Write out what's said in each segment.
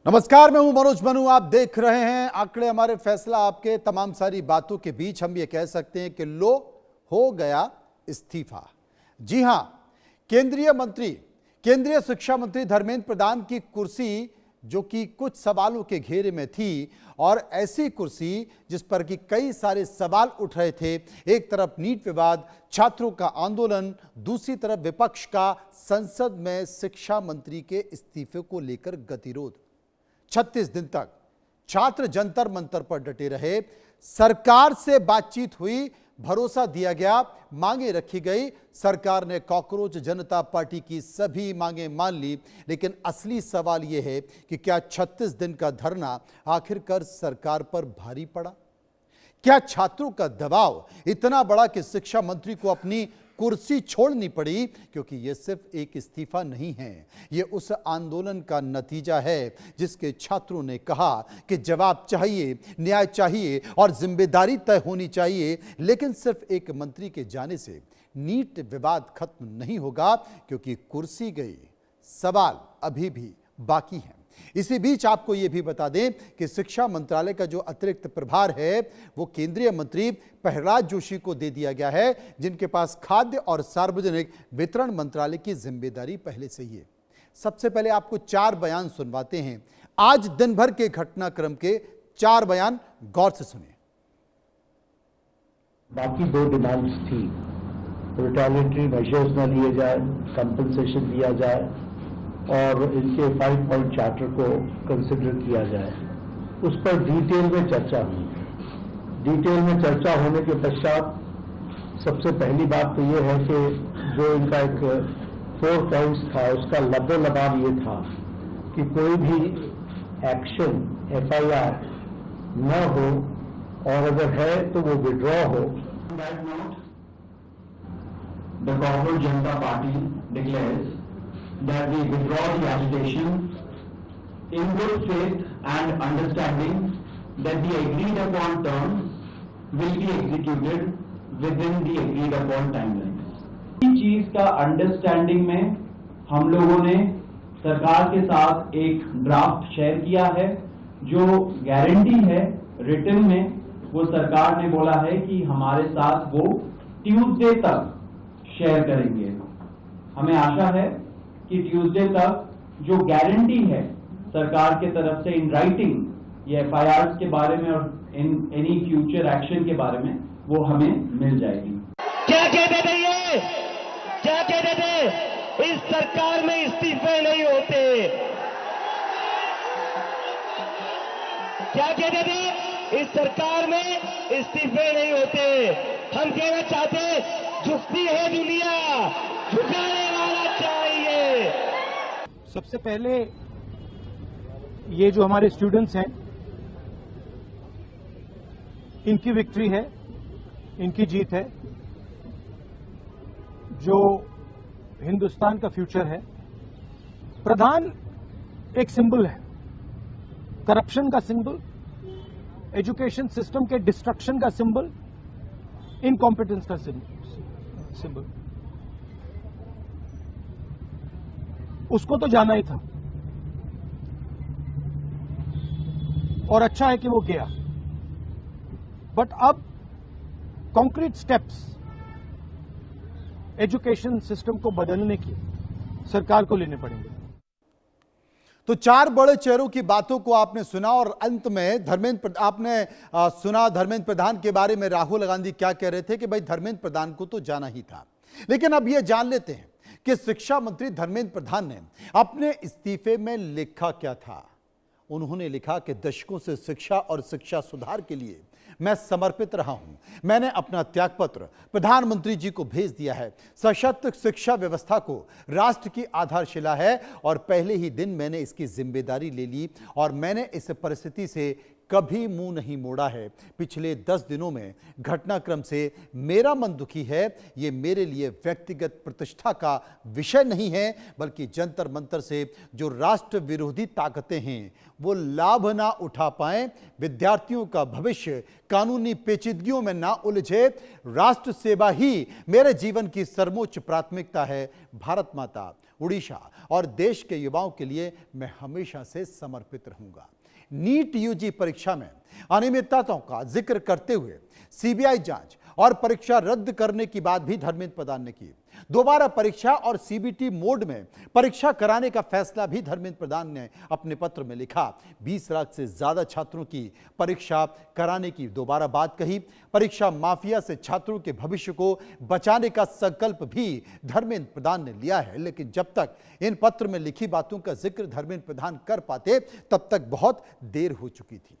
नमस्कार, मैं हूं मनोज मनु। आप देख रहे हैं आंकड़े हमारे फैसला आपके। तमाम सारी बातों के बीच हम ये कह सकते हैं कि लो हो गया इस्तीफा। जी हां, केंद्रीय शिक्षा मंत्री धर्मेंद्र प्रधान की कुर्सी जो कि कुछ सवालों के घेरे में थी, और ऐसी कुर्सी जिस पर कि कई सारे सवाल उठ रहे थे। एक तरफ नीट विवाद, छात्रों का आंदोलन, दूसरी तरफ विपक्ष का संसद में शिक्षा मंत्री के इस्तीफे को लेकर गतिरोध। 36 दिन तक छात्र जंतर मंतर पर डटे रहे। सरकार से बातचीत हुई, भरोसा दिया गया, मांगे रखी गई। सरकार ने कॉकरोच जनता पार्टी की सभी मांगे मान ली। लेकिन असली सवाल यह है कि क्या 36 दिन का धरना आखिरकार सरकार पर भारी पड़ा? क्या छात्रों का दबाव इतना बड़ा कि शिक्षा मंत्री को अपनी कुर्सी छोड़नी पड़ी? क्योंकि यह सिर्फ एक इस्तीफा नहीं है, यह उस आंदोलन का नतीजा है जिसके छात्रों ने कहा कि जवाब चाहिए, न्याय चाहिए और जिम्मेदारी तय होनी चाहिए। लेकिन सिर्फ एक मंत्री के जाने से नीट विवाद खत्म नहीं होगा, क्योंकि कुर्सी गई, सवाल अभी भी बाकी हैं। इसी बीच आपको यह भी बता दें कि शिक्षा मंत्रालय का जो अतिरिक्त प्रभार है वो केंद्रीय मंत्री प्रहलाद जोशी को दे दिया गया है, जिनके पास खाद्य और सार्वजनिक वितरण मंत्रालय की जिम्मेदारी पहले से ही है। सबसे पहले आपको 4 बयान सुनवाते हैं। आज दिन भर के घटनाक्रम के 4 बयान गौर से सुनिए। बाकी 2 डिमांड्स थी, रिटेलिएटरी मेजर्स न लिए जाए, कंपनसेशन दिया जाए और इनके 5 पॉइंट चार्टर को कंसिडर किया जाए। उस पर डिटेल में चर्चा हुई। डिटेल में चर्चा होने के पश्चात सबसे पहली बात तो ये है कि जो इनका एक 4 पॉइंट्स था, उसका लबो-लबाब ये था कि कोई भी एक्शन FIR न हो, और अगर है तो वो विड्रॉ हो। The cockroach Janata party declares that we withdraw the agitation in good faith and understanding that the agreed upon terms will be executed within the agreed upon timelines. इस चीज का अंडरस्टैंडिंग में हम लोगों ने सरकार के साथ एक ड्राफ्ट शेयर किया है। जो गारंटी है रिटन में, वो सरकार ने बोला है कि हमारे साथ वो ट्यूसडे तक शेयर करेंगे। हमें आशा है कि ट्यूसडे तक जो गारंटी है सरकार के तरफ से इन राइटिंग ये FIRs के बारे में और इन एनी फ्यूचर एक्शन के बारे में, वो हमें मिल जाएगी। क्या कहते थे ये? क्या कहते थे? इस सरकार में इस्तीफे नहीं होते। क्या कहते थे? इस सरकार में इस्तीफे नहीं होते। हम कहना चाहते, झुकती है दुनिया, झुकाने वाला चाहिए। सबसे पहले ये जो हमारे स्टूडेंट्स हैं, इनकी विक्ट्री है, इनकी जीत है। जो हिंदुस्तान का फ्यूचर है। प्रधान एक सिंबल है, करप्शन का सिंबल, एजुकेशन सिस्टम के डिस्ट्रक्शन का सिंबल, इनकॉम्पिटेंस का सिंबल। उसको तो जाना ही था, और अच्छा है कि वो गया। बट अब कॉन्क्रीट स्टेप्स एजुकेशन सिस्टम को बदलने की सरकार को लेने पड़ेंगे। तो 4 बड़े चेहरों की बातों को आपने सुना, और अंत में आपने सुना धर्मेंद्र प्रधान के बारे में। राहुल गांधी क्या कह रहे थे कि भाई धर्मेंद्र प्रधान को तो जाना ही था। लेकिन अब यह जान लेते हैं कि शिक्षा मंत्री धर्मेंद्र प्रधान ने अपने इस्तीफे में लिखा क्या था। उन्होंने लिखा कि दशकों से शिक्षा और शिक्षा सुधार के लिए मैं समर्पित रहा हूं। मैंने अपना त्यागपत्र प्रधानमंत्री जी को भेज दिया है। सशक्त शिक्षा व्यवस्था को राष्ट्र की आधारशिला है, और पहले ही दिन मैंने इसकी जिम्मेदारी ले ली, और मैंने इस परिस्थिति से कभी मुंह नहीं मोड़ा है। पिछले 10 दिनों में घटनाक्रम से मेरा मन दुखी है। ये मेरे लिए व्यक्तिगत प्रतिष्ठा का विषय नहीं है, बल्कि जंतर मंतर से जो राष्ट्र विरोधी ताकतें हैं वो लाभ ना उठा पाएं, विद्यार्थियों का भविष्य कानूनी पेचीदगियों में ना उलझे। राष्ट्र सेवा ही मेरे जीवन की सर्वोच्च प्राथमिकता है। भारत माता उड़ीसा और देश के युवाओं के लिए मैं हमेशा से समर्पित रहूंगा। नीट यूजी परीक्षा में अनियमितताओं का जिक्र करते हुए सीबीआई जांच और परीक्षा रद्द करने की बात भी धर्मेंद्र प्रधान ने की। दोबारा परीक्षा और सीबीटी मोड में परीक्षा कराने का फैसला भी धर्मेंद्र प्रधान ने अपने पत्र में लिखा। 20 लाख से ज्यादा छात्रों की परीक्षा कराने की दोबारा बात कही। परीक्षा माफिया से छात्रों के भविष्य को बचाने का संकल्प भी धर्मेंद्र प्रधान ने लिया है, लेकिन जब तक इन पत्र में लिखी बातों का जिक्र धर्मेंद्र प्रधान कर पाते तब तक बहुत देर हो चुकी थी।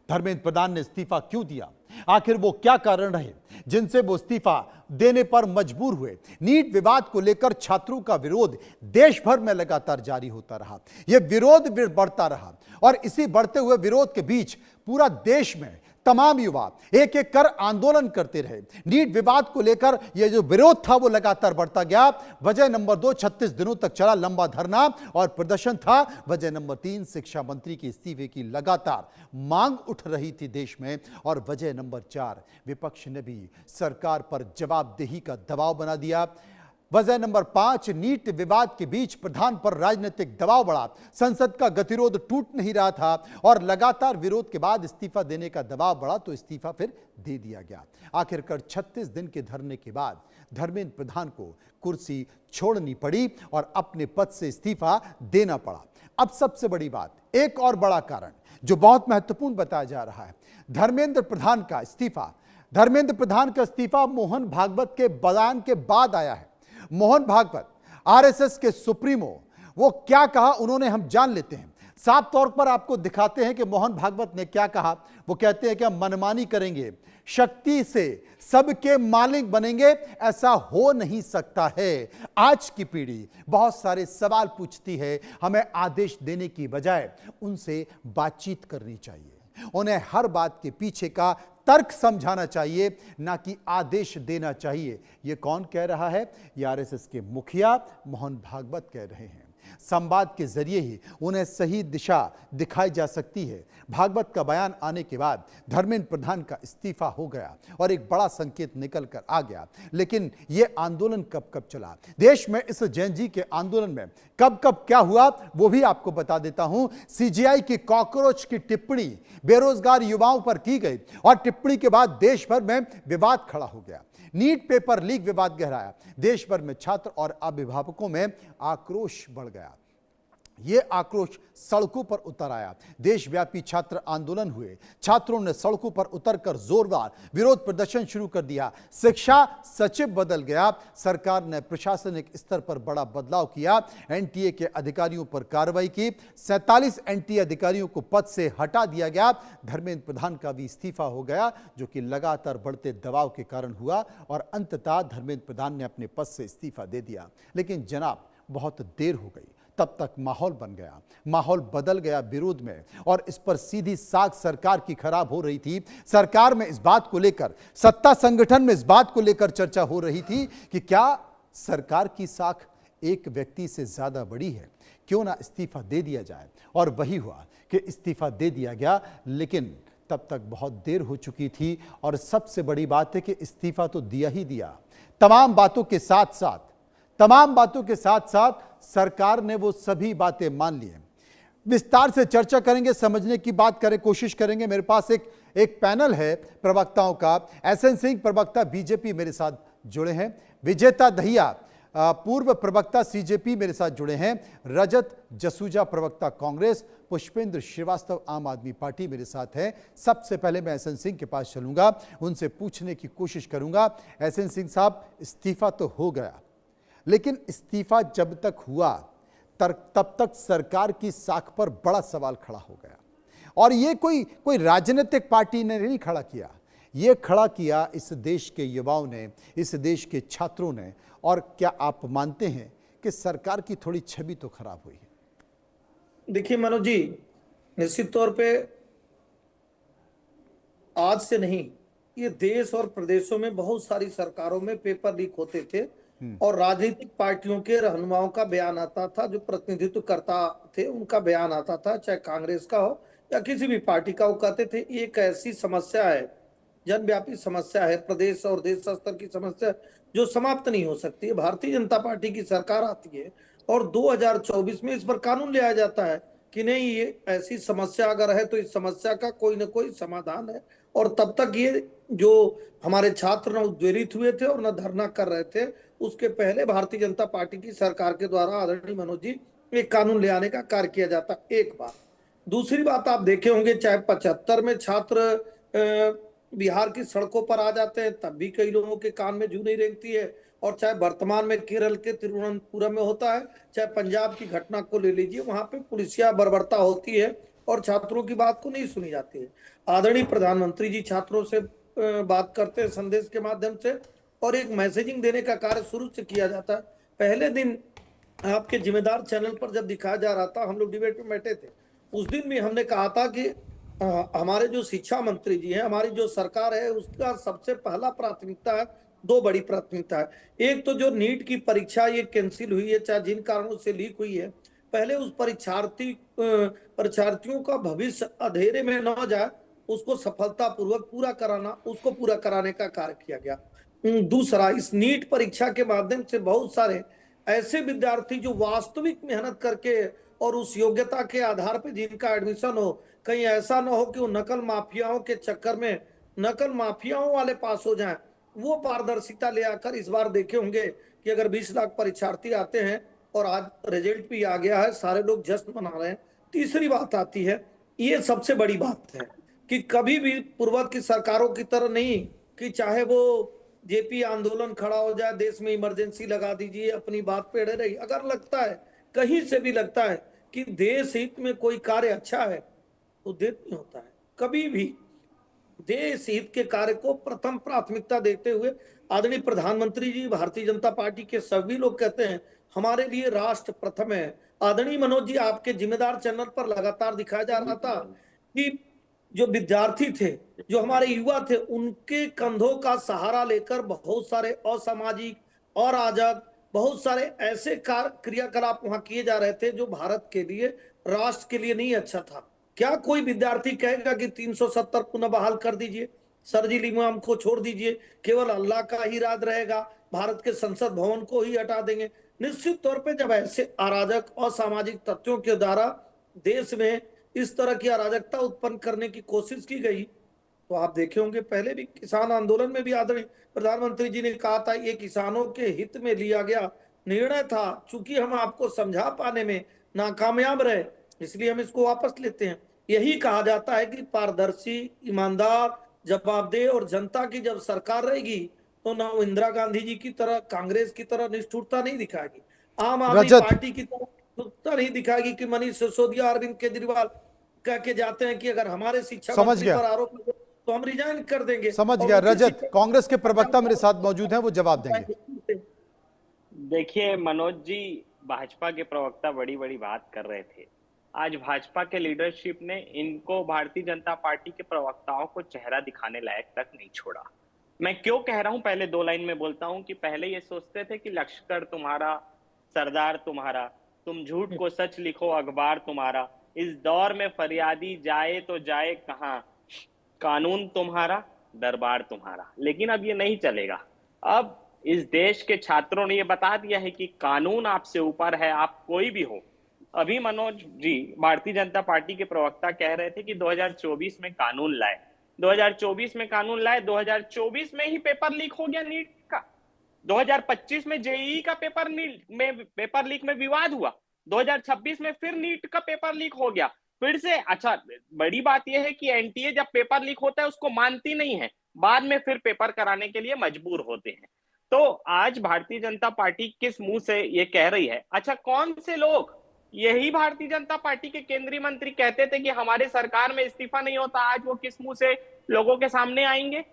धर्मेंद्र प्रधान ने इस्तीफा क्यों दिया, आखिर वो क्या कारण रहे जिनसे वो इस्तीफा देने पर मजबूर हुए? नीट विवाद को लेकर छात्रों का विरोध देश भर में लगातार जारी होता रहा। यह विरोध बढ़ता रहा और इसी बढ़ते हुए विरोध के बीच पूरा देश में तमाम युवा एक एक कर आंदोलन करते रहे। नीट विवाद को लेकर यह जो विरोध था वो लगातार बढ़ता गया। वजह नंबर 2 36 दिनों तक चला लंबा धरना और प्रदर्शन था। वजह नंबर 3 शिक्षा मंत्री के इस्तीफे की लगातार मांग उठ रही थी देश में। और वजह नंबर 4 विपक्ष ने भी सरकार पर जवाबदेही का दबाव बना दिया। वजह नंबर 5 नीट विवाद के बीच प्रधान पर राजनीतिक दबाव बढ़ा। संसद का गतिरोध टूट नहीं रहा था और लगातार विरोध के बाद इस्तीफा देने का दबाव बढ़ा तो इस्तीफा फिर दे दिया गया। आखिरकार 36 दिन के धरने के बाद धर्मेंद्र प्रधान को कुर्सी छोड़नी पड़ी और अपने पद से इस्तीफा देना पड़ा। अब सबसे बड़ी बात, एक और बड़ा कारण जो बहुत महत्वपूर्ण बताया जा रहा है, धर्मेंद्र प्रधान का इस्तीफा। धर्मेंद्र प्रधान का इस्तीफा मोहन भागवत के बयान के बाद आया है। मोहन भागवत आरएसएस के सुप्रीमो, वो क्या कहा उन्होंने हम जान लेते हैं। साफ तौर पर आपको दिखाते हैं कि मोहन भागवत ने क्या कहा। वो कहते हैं कि हम मनमानी करेंगे, शक्ति से सबके मालिक बनेंगे, ऐसा हो नहीं सकता है। आज की पीढ़ी बहुत सारे सवाल पूछती है, हमें आदेश देने की बजाय उनसे बातचीत करनी चाहिए। उन्हें हर बात के पीछे का तर्क समझाना चाहिए, ना कि आदेश देना चाहिए। यह कौन कह रहा है? ये आरएसएस के मुखिया मोहन भागवत कह रहे हैं। संवाद के जरिए ही उन्हें सही दिशा दिखाई जा सकती है। भागवत का बयान आने के बाद धर्मेंद्र प्रधान का इस्तीफा हो गया और एक बड़ा संकेत निकल कर आ गया। लेकिन यह आंदोलन कब कब चला देश में, इस जैन जी के आंदोलन में कब कब क्या हुआ वो भी आपको बता देता हूं। सीजेआई की कॉकरोच की टिप्पणी बेरोजगार युवाओं पर की गई और टिप्पणी के बाद देश भर में विवाद खड़ा हो गया। नीट पेपर लीक विवाद गहराया। देश भर में छात्र और अभिभावकों में आक्रोश बढ़ गया। यह आक्रोश सड़कों पर उतर आया। देशव्यापी छात्र आंदोलन हुए। छात्रों ने सड़कों पर उतरकर जोरदार विरोध प्रदर्शन शुरू कर दिया। शिक्षा सचिव बदल गया। सरकार ने प्रशासनिक स्तर पर बड़ा बदलाव किया। एनटीए के अधिकारियों पर कार्रवाई की। 47 एनटीए अधिकारियों को पद से हटा दिया गया। धर्मेंद्र प्रधान का भी इस्तीफा हो गया, जो कि लगातार बढ़ते दबाव के कारण हुआ और अंततः धर्मेंद्र प्रधान ने अपने पद से इस्तीफा दे दिया। लेकिन जनाब, बहुत देर हो गई। तब तक माहौल बन गया, माहौल बदल गया विरोध में और इस पर सीधी साख सरकार की खराब हो रही थी। सरकार में इस बात को लेकर, सत्ता संगठन में इस बात को लेकर चर्चा हो रही थी कि क्या सरकार की साख एक व्यक्ति से ज्यादा बड़ी है, क्यों ना इस्तीफा दे दिया जाए। और वही हुआ कि इस्तीफा दे दिया गया, लेकिन तब तक बहुत देर हो चुकी थी। और सबसे बड़ी बात है कि इस्तीफा तो दिया ही दिया। तमाम बातों के साथ साथ सरकार ने वो सभी बातें मान ली हैं। विस्तार से चर्चा करेंगे, समझने की बात करें, कोशिश करेंगे। मेरे पास एक पैनल है प्रवक्ताओं का। एसएन सिंह प्रवक्ता बीजेपी मेरे साथ जुड़े हैं। विजेता दहिया पूर्व प्रवक्ता सीजेपी मेरे साथ जुड़े हैं। रजत जसूजा प्रवक्ता कांग्रेस। पुष्पेंद्र श्रीवास्तव आम आदमी पार्टी मेरे साथ है। सबसे पहले मैं एसएन सिंह के पास चलूंगा, उनसे पूछने की कोशिश करूंगा। एसएन सिंह साहब, इस्तीफा तो हो गया, लेकिन इस्तीफा जब तक हुआ तब तक सरकार की साख पर बड़ा सवाल खड़ा हो गया। और ये कोई राजनीतिक पार्टी ने नहीं खड़ा किया, ये खड़ा किया इस देश के युवाओं ने, इस देश के छात्रों ने। और क्या आप मानते हैं कि सरकार की थोड़ी छवि तो खराब हुई है? देखिए मनोज जी, निश्चित तौर पे आज से नहीं, ये देश और प्रदेशों में बहुत सारी सरकारों में पेपर लीक होते थे और राजनीतिक पार्टियों के रहनुमाओं का बयान आता था, जो प्रतिनिधित्व करता थे उनका बयान आता था, चाहे कांग्रेस का हो या किसी भी पार्टी का। वो कहते थे एक ऐसी समस्या है जनव्यापी समस्या है, प्रदेश और देश स्तर की समस्या जो समाप्त नहीं हो सकती है। भारतीय जनता पार्टी की सरकार आती है और 2024 में इस पर कानून ले आया जाता है कि नहीं, ये ऐसी समस्या अगर है तो इस समस्या का कोई ना कोई समाधान है। और तब तक ये जो हमारे छात्र न उद्वेलित हुए थे और न धरना कर रहे थे, उसके पहले भारतीय जनता पार्टी की सरकार के द्वारा आदरणीय मनोज जी एक कानून ले आने का कार्य किया जाता। एक बात। दूसरी बात, आप देखे होंगे चाहे 75 में छात्र बिहार की सड़कों पर आ जाते हैं तब भी कई लोगों के कान में जू नहीं रेंगती है, और चाहे वर्तमान में केरल के तिरुवनंतपुरम में होता है, चाहे पंजाब की घटना को ले लीजिए, वहां पे पुलिसिया बर्बरता होती है और छात्रों की बात को नहीं सुनी जाती है। आदरणीय प्रधानमंत्री जी छात्रों से बात करते हैं संदेश के माध्यम से, और एक मैसेजिंग देने का कार्य शुरू से किया जाता है। पहले दिन आपके जिम्मेदार चैनल पर जब दिखाया जा रहा था, हम लोग डिबेट में बैठे थे, उस दिन भी हमने कहा था कि हमारे जो शिक्षा मंत्री जी हैं, हमारी जो सरकार है, उसका सबसे पहला प्राथमिकता है, दो बड़ी प्राथमिकता है। एक तो जो नीट की परीक्षा ये कैंसिल हुई है, चाहे जिन कारणों से लीक हुई है, पहले उस परीक्षार्थियों का भविष्य अंधेरे में न जाए, उसको सफलतापूर्वक पूरा कराना, उसको पूरा कराने का कार्य किया गया। दूसरा, इस नीट परीक्षा के माध्यम से बहुत सारे ऐसे विद्यार्थी जो वास्तविक मेहनत करके और उस योग्यता के आधार पर जिनका एडमिशन हो, कहीं ऐसा ना हो कि वो नकल माफियाओं के चक्कर में नकल माफियाओं वाले पास हो जाएं, वो पारदर्शिता ले आकर इस बार देखे होंगे कि अगर 20 लाख परीक्षार्थी आते हैं और आज रिजल्ट भी आ गया है, सारे लोग जश्न मना रहे हैं। तीसरी बात आती है, ये सबसे बड़ी बात है कि कभी भी पूर्वज की सरकारों की तरह नहीं कि चाहे वो जेपी आंदोलन खड़ा हो जाए, देश में इमरजेंसी लगा दीजिए, अपनी बात पे अड़े रही। अगर लगता है, कहीं से भी लगता है कि देश हित में कोई कार्य अच्छा है तो देर नहीं होता है। कभी भी देश हित के कार्य को प्रथम प्राथमिकता देते हुए आदरणीय प्रधानमंत्री जी, भारतीय जनता पार्टी के सभी लोग कहते हैं हमारे लिए राष्ट्र प्रथम है। आदरणीय मनोज जी, आपके जिम्मेदार चैनल पर लगातार दिखाया जा रहा था कि जो विद्यार्थी थे, जो हमारे युवा थे, उनके कंधों का सहारा लेकर बहुत सारे असामाजिक और अराजक बहुत सारे ऐसे क्रियाकलाप वहां किए जा रहे थे जो भारत के लिए, राष्ट्र के लिए नहीं अच्छा था। क्या कोई विद्यार्थी कहेगा कि 370 पुनः बहाल कर दीजिए, सर्जिकल इमाम को छोड़ दीजिए, केवल अल्लाह का ही राज रहेगा, भारत के संसद भवन को ही हटा देंगे? निश्चित तौर पे जब ऐसे अराजक और सामाजिक तत्वों के द्वारा देश में इस तरह की अराजकता उत्पन्न करने की कोशिश की गई, तो आप देखे होंगे पहले भी किसान आंदोलन में भी आदरणीय प्रधानमंत्री जी ने कहा था ये किसानों के हित में लिया गया निर्णय था, चूंकि हम आपको समझा पाने में नाकामयाब रहे इसलिए हम इसको वापस लेते हैं। यही कहा जाता है कि पारदर्शी, ईमानदार, जवाबदेह और जनता की जब सरकार रहेगी तो ना वो इंदिरा गांधी जी की तरह, कांग्रेस की तरह निष्ठुरता नहीं दिखाएगी, आम आदमी रजत, पार्टी की तरह निष्ठुरता नहीं दिखाएगी कि मनीष सिसोदिया, अरविंद केजरीवाल कह के जाते हैं कि अगर हमारे शिक्षा समझ मंत्री गया, पर आरोप लगे तो हम रिजाइन कर देंगे। समझ और गया। उनके रजत, शिक्षा कांग्रेस के प्रवक्ता मेरे साथ मौजूद हैं, वो जवाब देंगे। देखिए मनोज जी, भाजपा के प्रवक्ता बड़ी बड़ी बात कर रहे थे। आज भाजपा के लीडरशिप ने इनको, भारतीय जनता पार्टी के प्रवक्ताओं को चेहरा दिखाने लायक तक नहीं छोड़ा। मैं क्यों कह रहा हूं, पहले दो लाइन में बोलता हूं कि पहले ये सोचते थे कि लश्कर तुम्हारा, सरदार तुम्हारा, तुम झूठ को सच लिखो अखबार तुम्हारा, इस दौर में फरियादी जाए तो जाए कहां, कानून तुम्हारा, दरबार तुम्हारा। लेकिन अब ये नहीं चलेगा। अब इस देश के छात्रों ने ये बता दिया है कि कानून आपसे ऊपर है, आप कोई भी हो। अभी मनोज जी, भारतीय जनता पार्टी के प्रवक्ता कह रहे थे कि 2024 में कानून लाए, 2024 में कानून लाए, 2024 में ही पेपर लीक हो गया नीट का, 2025 में जेईई का पेपर लीक में विवाद हुआ, 2026 में फिर नीट का पेपर लीक हो गया फिर से। अच्छा, बड़ी बात यह है कि एनटीए जब पेपर लीक होता है उसको मानती नहीं है, बाद में फिर पेपर कराने के लिए मजबूर होते हैं। तो आज भारतीय जनता पार्टी किस मुंह से ये कह रही है? अच्छा, कौन से लोग? यही भारतीय जनता पार्टी के केंद्रीय मंत्री कहते थे कि हमारे सरकार में इस्तीफा नहीं होता, आज वो किस मुंह से लोगों के सामने आएंगे?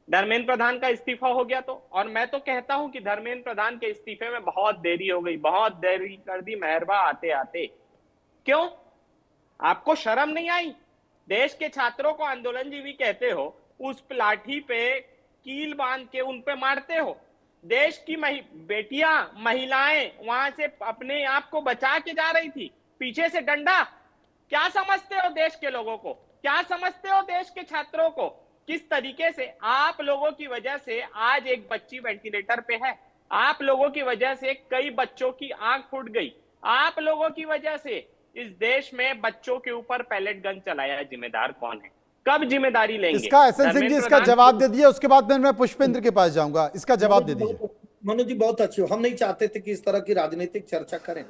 धर्मेंद्र प्रधान का इस्तीफा हो गया तो, और मैं तो कहता हूं कि धर्मेंद्र प्रधान के इस्तीफे में बहुत देरी हो गई, बहुत देरी कर दी मेहरबा आते आते। क्यों? आपको शर्म नहीं आई? देश के छात्रों को आंदोलनजीवी कहते हो, उस लाठी पे कील बांध के उन पे मारते हो। देश की बेटियां, महिलाएं वहां से अपने आप को बचा के जा रही थी, पीछे से डंडा। क्या समझते हो देश के लोगों को? क्या समझते हो देश के छात्रों को? किस तरीके से आप लोगों की वजह से आज एक बच्ची वेंटिलेटर पे है, आप लोगों की वजह से कई बच्चों की आंख फूट गई, आप लोगों की वजह से इस देश में बच्चों के ऊपर पैलेट गन चलाया, जिम्मेदार कौन है? कब जिम्मेदारी लेंगे? इसका एहसन सिंह जी इसका जवाब दे दिया, उसके बाद मैं पुष्पेंद्र के पास जाऊंगा, इसका जवाब दे दीजिए। मनोज जी बहुत अच्छे हो, हम नहीं चाहते थे कि इस तरह की राजनीतिक चर्चा करें,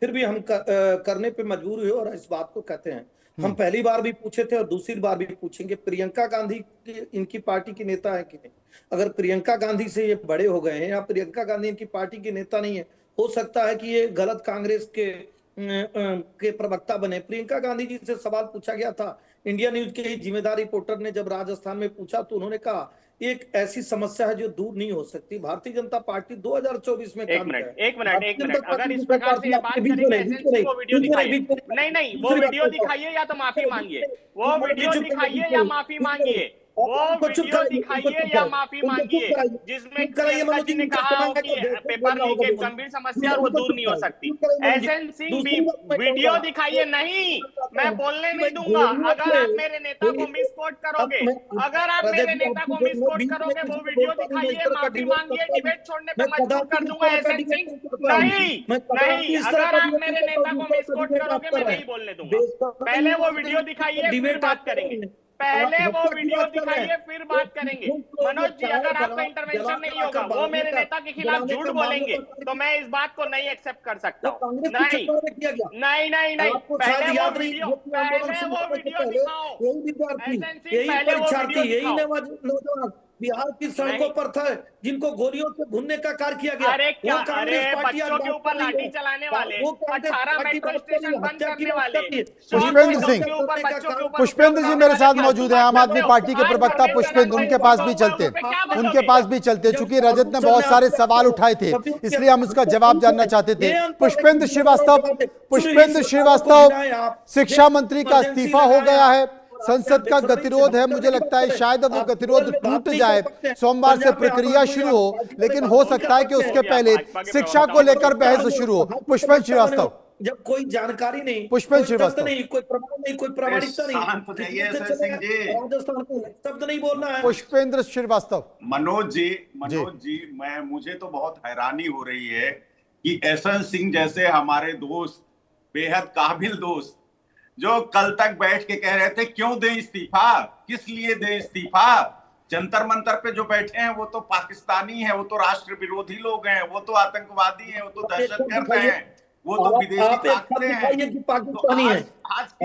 फिर भी हम करने पे मजबूर हुए और इस बात को कहते हैं। हम पहली बार भी पूछे थे और दूसरी बार भी पूछेंगे, प्रियंका गांधी इनकी पार्टी की नेता है कि नहीं? अगर प्रियंका गांधी से ये बड़े हो गए हैं या प्रियंका गांधी इनकी पार्टी की नेता नहीं है, हो सकता है कि ये गलत कांग्रेस के प्रवक्ता बने। प्रियंका गांधी जी से सवाल पूछा गया था, इंडिया न्यूज के ही जिम्मेदार रिपोर्टर ने जब राजस्थान में पूछा तो उन्होंने कहा एक ऐसी समस्या है जो दूर नहीं हो सकती। भारतीय जनता पार्टी 2024 में एक मिनट, अगर इस प्रकार से बात करेंगे, वो वीडियो दिखाइए, नहीं वो वीडियो दिखाइए या तो माफी मांगिए, वो वीडियो दिखाइए या माफी मांगिए, वो वीडियो दिखाइए या माफी मांगिए, जिसमें प्रियंका जी ने कहा हो कि पेपर लीक एक गंभीर समस्या और वो दूर नहीं हो सकती। एहसन सिंह भी वीडियो दिखाइए, नहीं मैं बोलने नहीं दूंगा। अगर आप मेरे नेता को मिसकोट करोगे, अगर आप मेरे नेता को मिसकोट करोगे, वो वीडियो दिखाइए, माफी मांगिए, डिबेट छोड़ने पे मजबूर कर दूंगा एहसन सिंह। नहीं, अगर आप मेरे नेता को मिसकोट करोगे मैं नहीं बोलने दूंगा। पहले वो वीडियो दिखाइए फिर बात करेंगे, पहले वो वीडियो दिखाइए फिर बात करेंगे। मनोज जी अगर आपका इंटरवेंशन नहीं होगा, वो मेरे नेता के खिलाफ झूठ बोलेंगे तो मैं इस बात को नहीं एक्सेप्ट कर सकता हूँ। नहीं, पहले वो वीडियो दिखाओ, पहले वो वीडियो दिखाओ। बिहार की सड़कों पर था जिनको गोलियों से भुनने का कार्य किया गया। अरे क्या, अरे बच्चों के ऊपर लाठी चलाने वाले, 18 मेट्रो स्टेशन बंद करने वाले, पुष्पेंद्र जी मेरे साथ मौजूद हैं, आम आदमी पार्टी के प्रवक्ता पुष्पेंद्र, उनके पास भी चलते चूंकि रजत ने बहुत सारे सवाल उठाए थे इसलिए हम उसका जवाब जानना चाहते थे। पुष्पेंद्र श्रीवास्तव, शिक्षा मंत्री का इस्तीफा हो गया है, संसद का गतिरोध है, मुझे लगता है शायद वो गतिरोध टूट जाए, सोमवार से प्रक्रिया शुरू हो, लेकिन हो सकता है कि उसके पहले शिक्षा को लेकर बहस शुरू हो। पुष्पेंद्र श्रीवास्तव, जब कोई जानकारी नहीं, पुष्पेंद्र श्रीवास्तव नहीं, कोई प्रमाण नहीं, कोई प्रामाणिकता नहीं, शब्द नहीं बोलना है। पुष्पेंद्र श्रीवास्तव, मनोज जी मुझे तो बहुत हैरानी हो रही है कि एहसन सिंह जैसे हमारे दोस्त, बेहद काबिल दोस्त, जो कल तक बैठ के कह रहे थे क्यों दे इस्तीफा, किस लिए दे इस्तीफा, जंतर मंतर पे जो बैठे हैं वो तो पाकिस्तानी है, वो तो राष्ट्र विरोधी लोग हैं, वो तो आतंकवादी हैं, वो तो दहशतगर्द हैं, वो तो विदेशी ताकतें हैं। पाकिस्तानी है,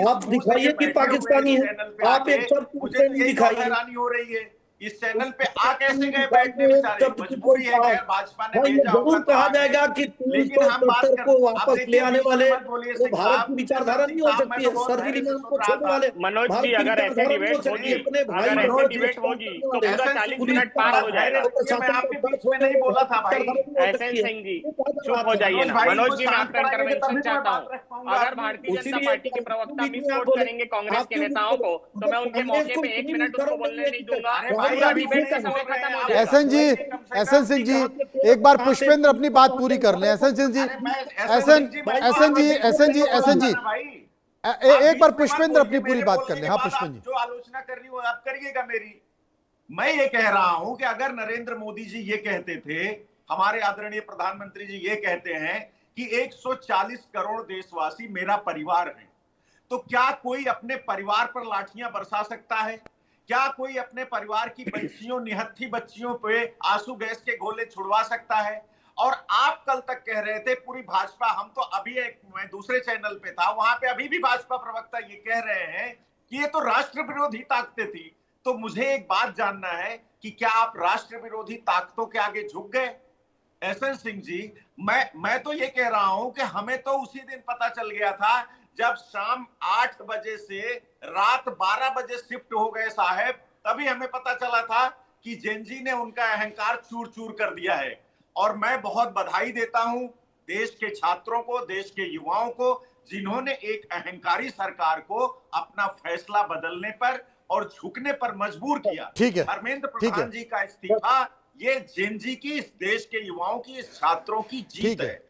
आप दिखाइए कि पाकिस्तानी है, आप एक शब्द मुझे दिखाइए। हैरानी हो रही है इस चैनल पे आ कैसे गए बैठने, बेचारे मजबूरी है, भाजपा ने भेजा होगा कहा जाएगा कि लेकिन हम बात को वापस ले आने वाले वो भारत की विचारधारा नहीं हो सकती है। सर्दी को छोड़ने वाले मनोज जी अगर ऐसे डिबेट होगी, अगर ऐसे डिबेट होगी तो पूरा 40 मिनट पार हो जाएगा। मैं आपके बीच में नहीं बोला था भाई। एहसन सिंह जी चुप हो जाइए ना। मनोज जी मैं आपका इंटरवेंशन चाहता हूँ। अगर भारतीय जनता पार्टी के प्रवक्ता मिसकोट करेंगे कांग्रेस के नेताओं को तो मैं उनके मौके पे 1 मिनट उसको बोलने नहीं दूंगा। एहसन सिंह जी एक बार पुष्पेंद्र अपनी बात पूरी कर लें। एहसन जी एक बार पुष्पेंद्र अपनी पूरी बात कर लें। हाँ पुष्पेंद्र जी, जो आलोचना कर रही हो आप करिएगा मेरी। मैं ये कह रहा हूं कि अगर नरेंद्र मोदी जी ये कहते थे, हमारे आदरणीय प्रधानमंत्री जी ये कहते हैं कि 140 करोड़ देशवासी मेरा परिवार है, तो क्या कोई अपने परिवार पर लाठियां बरसा सकता है? क्या कोई अपने परिवार की बच्चियों, निहत्थी बच्चियों पे आंसू गैस के गोले छुड़वा सकता है? और आप कल तक कह रहे थे पूरी भाजपा, हम तो अभी मैं दूसरे चैनल पे था, वहां पे अभी भी भाजपा प्रवक्ता ये कह रहे हैं कि ये तो राष्ट्र विरोधी ताकतें थी। तो मुझे एक बात जानना है कि क्या आप राष्ट्र विरोधी ताकतों के आगे झुक गए? एहसन सिंह जी, मैं तो ये कह रहा हूं कि हमें तो उसी दिन पता चल गया था जब शाम 8 बजे से रात 12 बजे शिफ्ट हो गए साहब, तभी हमें पता चला था कि जेनजी ने उनका अहंकार चूर चूर कर दिया है। और मैं बहुत बधाई देता हूं देश के छात्रों को, देश के युवाओं को, जिन्होंने एक अहंकारी सरकार को अपना फैसला बदलने पर और झुकने पर मजबूर किया। ठीक है, धर्मेंद्र प्रधान जी का इस्तीफा ये जेनजी की, इस देश के युवाओं की, इस छात्रों की जीत है।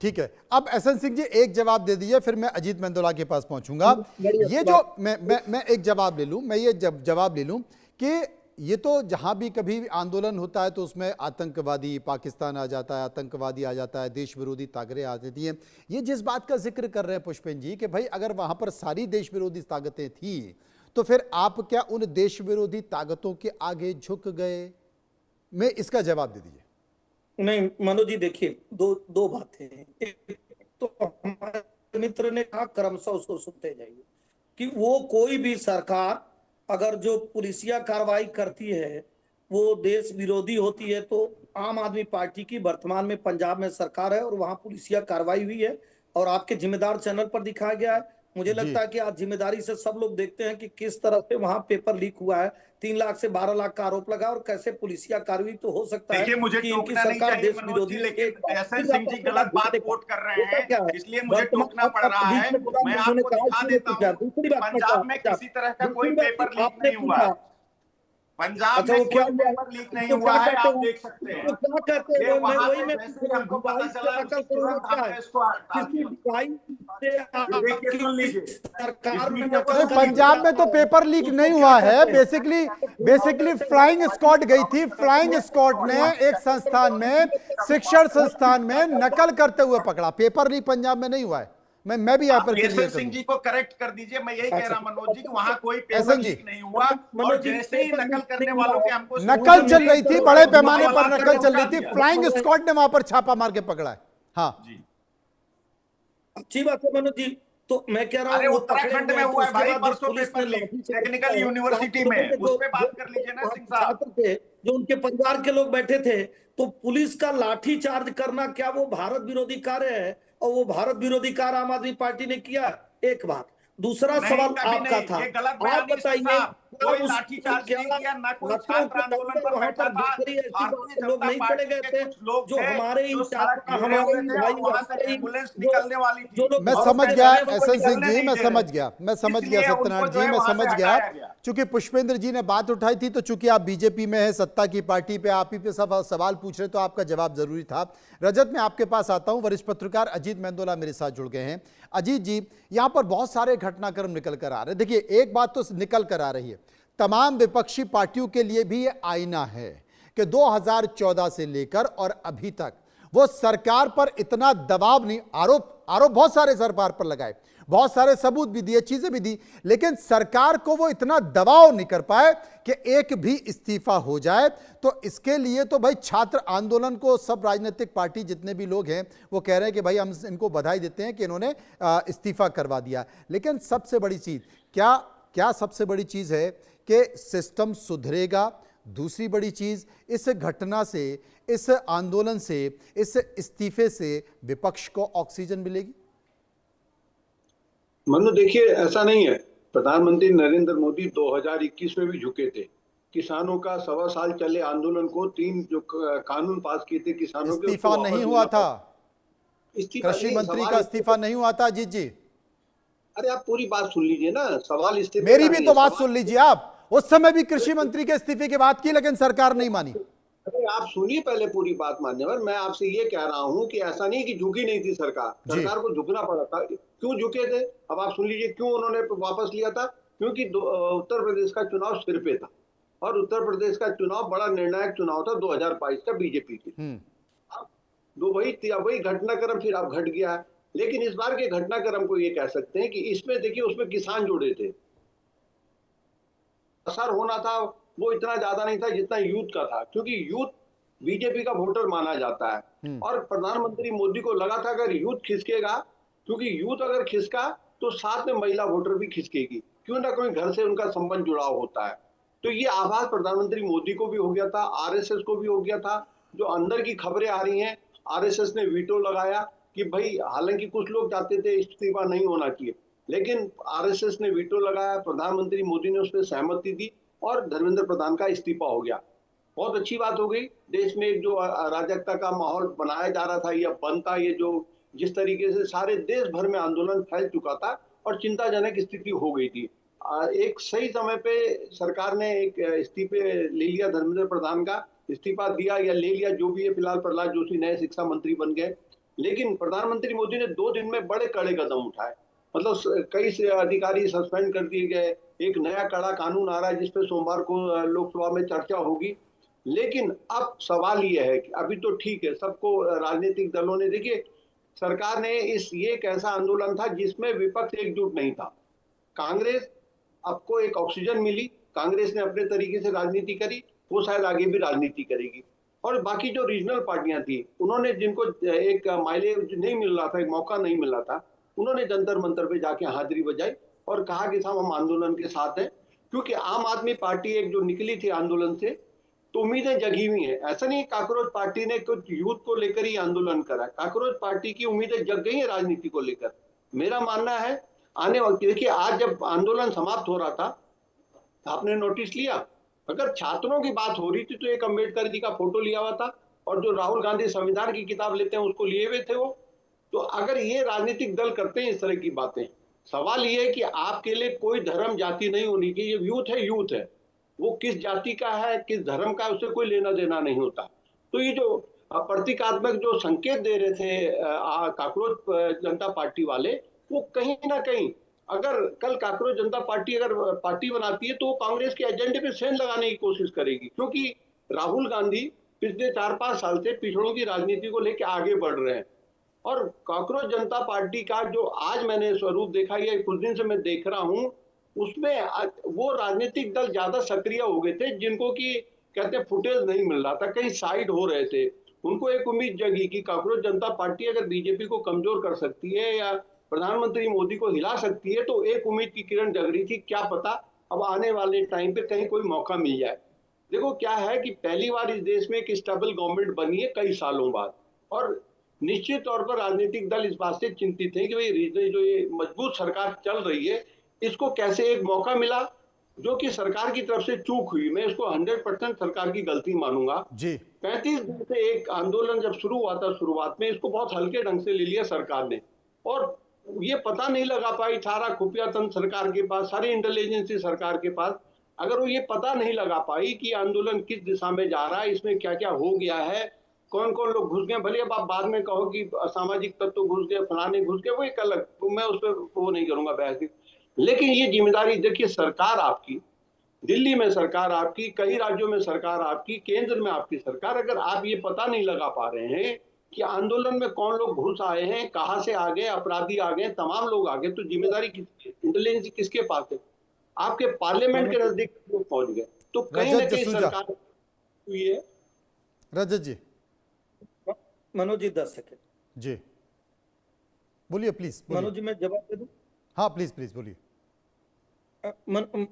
ठीक है, अब एहसन सिंह जी एक जवाब दे दीजिए, फिर मैं अजीत मेंदोला के पास पहुंचूंगा। ये जो मैं एक जवाब ले लूं, मैं ये जवाब ले लूं कि ये तो जहां भी कभी आंदोलन होता है तो उसमें आतंकवादी पाकिस्तान आ जाता है, आतंकवादी आ जाता है, देश विरोधी ताकतें आ जाती हैं। ये जिस बात का जिक्र कर रहे हैं पुष्पेंद्र जी कि भाई अगर वहां पर सारी देश विरोधी ताकतें थी तो फिर आप क्या उन देश विरोधी ताकतों के आगे झुक गए? मैं इसका जवाब दे दीजिए। नहीं मनोज जी, देखिए दो बातें हैं। एक तो हमारे मित्र ने कहा क्रमशः उसको सुनते जाइए कि वो कोई भी सरकार अगर जो पुलिसिया कार्रवाई करती है वो देश विरोधी होती है, तो आम आदमी पार्टी की वर्तमान में पंजाब में सरकार है और वहां पुलिसिया कार्रवाई हुई है और आपके जिम्मेदार चैनल पर दिखाया गया है। मुझे लगता है कि आज जिम्मेदारी से सब लोग देखते हैं कि किस तरह से वहां पेपर लीक हुआ है, 3 लाख से 12 लाख का आरोप लगा और कैसे पुलिसिया कार्रवाई तो हो सकता है। देखिए, मुझे कि इनकी टोकना नहीं सरकार चाहिए देश मनोज विरोधी जी, है। लेकिन एसएन सिंह जी गलत बात कोट कर रहे हैं, इसलिए मुझे टोकना पड़ रहा है। मैं आपको दिखा देता हूँ, पंजाब में किसी तरह का कोई पेपर लीक नहीं हुआ है। पंजाब में कोई पेपर लीक नहीं हुआ है, आप देख सकते हैं। क्या कहते ये हैं? वहां वही पे मैं जैसे ही हमको पता चला तुरंत हमने इसको हटा दिया। देखिए, सुन लीजिए, सरकार में नहीं, पंजाब में तो पेपर लीक नहीं हुआ है। बेसिकली फ्लाइंग स्क्वाड गई थी। फ्लाइंग स्क्वाड ने एक संस्थान में, शिक्षण संस्थान में नकल करते हुए पकड़ा। पेपर लीक पंजाब में नहीं हुआ है। मैं भी यहाँ पर एसएन सिंह जी को करेक्ट कर दीजिए। मैं यही कह रहा हूं मनोज जी कि वहां कोई पेपर एसएन जी, लीक नहीं हुआ और जैसे ही नकल करने वालों के हमको नकल चल रही थी, बड़े पैमाने पर नकल चल रही थी। फ्लाइंग स्क्वाड ने वहां पर छापा मार के पकड़ा है। हाँ जी, अच्छी बात है मनोज जी। तो मैं कह रहा अरे हूँ उत्तराखंड में हुआ है भाई परसों पेपर लीक टेक्निकल यूनिवर्सिटी में, उस पे बात कर लीजिए ना सिंह साहब। छात्र थे जो उनके परिवार के लोग बैठे थे, तो पुलिस का लाठी चार्ज करना क्या वो भारत विरोधी कार्य है? और वो भारत विरोधी कार्य आम आदमी पार्टी ने किया। एक बात। दूसरा नहीं, सवाल कभी आपका नहीं, था, ये गलत आप बयानी है बताइए, साहब। कोई लाठीचार्ज नहीं किया, ना कोई छात्र आंदोलन पर बैठा था। भारतीय लोग जनता नहीं चले पार्टी गए के थे कुछ लोग जो थे हमारे ही जो सड़क छात्र, घेरे हमारे हुए ही थे भाई, और वहां से हमारे ही एम्बुलेंस जो- निकलने वाली थी। जो लोग मैं बहुत समझ से गया रहने वाले एसएन सिंह निकलने जी, नहीं मैं दे समझ रहे गया, मैं समझ इसलिए गया उनको सत्यनारायण जो जी, है मैं वहां समझ से गया। हटाया गया। चूंकि पुष्पेंद्र जी ने बात उठाई थी तो चूंकि आप बीजेपी में है, सत्ता की पार्टी पे, आप ही पे सब सवाल पूछ रहे तो आपका जवाब जरूरी था। रजत, मैं आपके पास आता हूं। वरिष्ठ पत्रकार अजीत मेंदोला मेरे साथ जुड़ गए हैं। अजीत जी, यहां पर बहुत सारे घटनाक्रम निकल कर आ रहे हैं। देखिए, एक बात तो निकल कर आ रही है, तमाम विपक्षी पार्टियों के लिए भी यह आईना है कि 2014 से लेकर और अभी तक वो सरकार पर इतना दबाव नहीं, आरोप बहुत सारे सरकार पर लगाए, बहुत सारे सबूत भी दिए, चीजें भी दी, लेकिन सरकार को वो इतना दबाव नहीं कर पाए कि एक भी इस्तीफा हो जाए। तो इसके लिए तो भाई छात्र आंदोलन को सब राजनीतिक पार्टी जितने भी लोग हैं वो कह रहे हैं कि भाई हम इनको बधाई देते हैं कि इन्होंने इस्तीफा करवा दिया। लेकिन सबसे बड़ी चीज क्या सबसे बड़ी चीज है कि सिस्टम सुधरेगा। दूसरी बड़ी चीज, इस घटना से, इस आंदोलन से, इस इस्तीफे से विपक्ष को ऑक्सीजन मिलेगी। मनु, देखिए, ऐसा नहीं है। प्रधानमंत्री नरेंद्र मोदी 2021 में भी झुके थे। किसानों का 1.25 साल चले आंदोलन को 3 जो कानून पास किए थे किसानों के, इस्तीफा नहीं हुआ था, कृषि मंत्री का इस्तीफा नहीं हुआ था। अजीत जी, अरे आप पूरी बात सुन लीजिए ना, सवाल इस्तीफे मेरी भी तो बात सुन लीजिए। आप उस समय भी कृषि मंत्री के इस्तीफे की बात की लेकिन सरकार नहीं मानी। अरे आप सुनिए पहले पूरी बात मान्यवर। मैं आपसे ये कह रहा हूं कि ऐसा नहीं कि झुकी नहीं थी सरकार को झुकना पड़ा था। क्यों झुके थे, अब आप सुन लीजिए क्यों उन्होंने वापस लिया था। क्योंकि उत्तर प्रदेश का चुनाव सिर पे था और उत्तर प्रदेश का चुनाव बड़ा निर्णायक चुनाव था 2022 का बीजेपी के। अब वही घटनाक्रम फिर अब घट गया है। लेकिन इस बार के घटनाक्रम को ये कह सकते हैं कि इसमें देखिए, उसमें किसान जुड़े थे, असर होना था वो इतना ज्यादा नहीं था जितना यूथ का था, क्योंकि यूथ बीजेपी का वोटर माना जाता है। और प्रधानमंत्री मोदी को लगा था अगर यूथ खिसकेगा, क्योंकि यूथ अगर खिसका तो साथ में महिला वोटर भी खिसकेगी, क्यों ना कोई घर से उनका संबंध जुड़ाव होता है। तो ये आभास प्रधानमंत्री मोदी को भी हो गया था, आरएसएस को भी हो गया था। जो अंदर की खबरें आ रही हैं, आरएसएस ने वीटो लगाया कि भाई, हालांकि कुछ लोग चाहते थे इस्तीफा नहीं होना चाहिए, लेकिन आरएसएस ने वीटो लगाया, प्रधानमंत्री मोदी ने उस पर सहमति दी और धर्मेंद्र प्रधान का इस्तीफा हो गया। बहुत अच्छी बात हो गई। देश में एक जो अराजकता का माहौल बनाया जा रहा था या बनता, ये जो जिस तरीके से सारे देश भर में आंदोलन फैल चुका था और चिंताजनक स्थिति हो गई थी, एक सही समय पे सरकार ने एक इस्तीफे ले लिया, धर्मेंद्र प्रधान का इस्तीफा दिया या ले लिया, जो भी है। फिलहाल प्रहलाद जोशी नए शिक्षा मंत्री बन गए। लेकिन प्रधानमंत्री मोदी ने 2 दिन में बड़े कड़े कदम उठाए। मतलब कई से अधिकारी सस्पेंड कर दिए गए, एक नया कड़ा कानून आ रहा है जिसपे सोमवार को लोकसभा में चर्चा होगी। लेकिन अब सवाल यह है कि अभी तो ठीक है, सबको राजनीतिक दलों ने, देखिए सरकार ने ये एक ऐसा आंदोलन था जिसमें विपक्ष एकजुट नहीं था। कांग्रेस आपको एक ऑक्सीजन मिली, कांग्रेस ने अपने तरीके से राजनीति करी, वो शायद आगे भी राजनीति करेगी। और बाकी जो रीजनल पार्टियां थी, उन्होंने जिनको एक माइलेज नहीं मिल रहा था, एक मौका नहीं मिल रहा था, उन्होंने जंतर मंतर पे जाके हाजिरी बजाई और कहा कि साहब हम आंदोलन के साथ हैं। क्योंकि आम आदमी पार्टी एक जो निकली थी आंदोलन से, तो उम्मीदें जगी हुई हैं। ऐसा नहीं काकरोच पार्टी ने कुछ यूथ को लेकर ही आंदोलन करा, काकरोच पार्टी की उम्मीदें जग गई हैं राजनीति को लेकर। मेरा मानना है आने वाले, देखिए आज जब आंदोलन समाप्त हो रहा था, आपने नोटिस लिया, अगर छात्रों की बात हो रही थी तो एक अम्बेडकर जी का फोटो लिया हुआ था, और जो राहुल गांधी संविधान की किताब लेते हैं उसको लिए हुए थे वो। तो अगर ये राजनीतिक दल करते हैं इस तरह की बातें, सवाल ये है कि आपके लिए कोई धर्म जाति नहीं होनी चाहिए। यूथ है, यूथ है, वो किस जाति का है, किस धर्म का है, उससे कोई लेना देना नहीं होता। तो ये जो प्रतीकात्मक जो संकेत दे रहे थे काकरोच जनता पार्टी वाले, वो कहीं ना कहीं, अगर कल काकरोच जनता पार्टी अगर पार्टी बनाती है तो वो कांग्रेस के एजेंडे पे सेंध लगाने की कोशिश करेगी। क्योंकि राहुल गांधी पिछले 4-5 साल से पिछड़ों की राजनीति को लेकर आगे बढ़ रहे हैं, और काकरोच जनता पार्टी का जो आज मैंने स्वरूप देखा, या कुछ दिन से मैं देख रहा हूं, उसमें वो राजनीतिक दल ज्यादा सक्रिय हो गए थे जिनको कि कहते फुटेज नहीं मिल रहा था, कहीं साइड हो रहे थे। उनको एक उम्मीद जगी कि काकरोच जनता पार्टी अगर बीजेपी को कमजोर कर सकती है या प्रधानमंत्री मोदी को हिला सकती है, तो एक उम्मीद की किरण जग रही थी, क्या पता अब आने वाले टाइम पे कहीं कोई मौका मिल जाए। देखो क्या है कि पहली बार इस देश में एक स्टेबल गवर्नमेंट बनी है कई सालों बाद, और निश्चित तौर पर राजनीतिक दल इस बात से चिंतित है कि भाई जो ये मजबूत सरकार चल रही है, इसको कैसे एक मौका मिला, जो कि सरकार की तरफ से चूक हुई। मैं इसको 100% सरकार की गलती मानूंगा जी। 35 दिन से एक आंदोलन जब शुरू हुआ था, शुरुआत में इसको बहुत हल्के ढंग से ले लिया सरकार ने, और ये पता नहीं लगा पाई, सारा खुफिया तंत्र सरकार के पास, सारी इंटेलिजेंसी सरकार के पास, अगर वो ये पता नहीं लगा पाई कि आंदोलन किस दिशा में जा रहा है, इसमें क्या क्या हो गया है, कौन कौन लोग घुस गए, भले अब आप बाद में कहो कि असामाजिक तत्व घुस गए, फलाने घुस गए, वो एक अलग, तो मैं उस पर वो नहीं करूंगा बहस। लेकिन ये जिम्मेदारी देखिए, सरकार आपकी, दिल्ली में सरकार आपकी, कई राज्यों में सरकार आपकी, केंद्र में आपकी सरकार, अगर आप ये पता नहीं लगा पा रहे हैं कि आंदोलन में कौन लोग घुस आए हैं, कहां से आ गए, अपराधी आ गए, तमाम लोग आ गए, तो जिम्मेदारी इंटेलिजेंस किसके पास है? आपके पार्लियामेंट के नजदीक लोग पहुंच गए, तो कहीं ना कहीं सरकार हुई है। रजत जी, मनोज जी 10 सेकेंड जी बोलिए प्लीज। मनोज जी मैं जवाब दे दूं? हाँ प्लीज प्लीज बोलिए।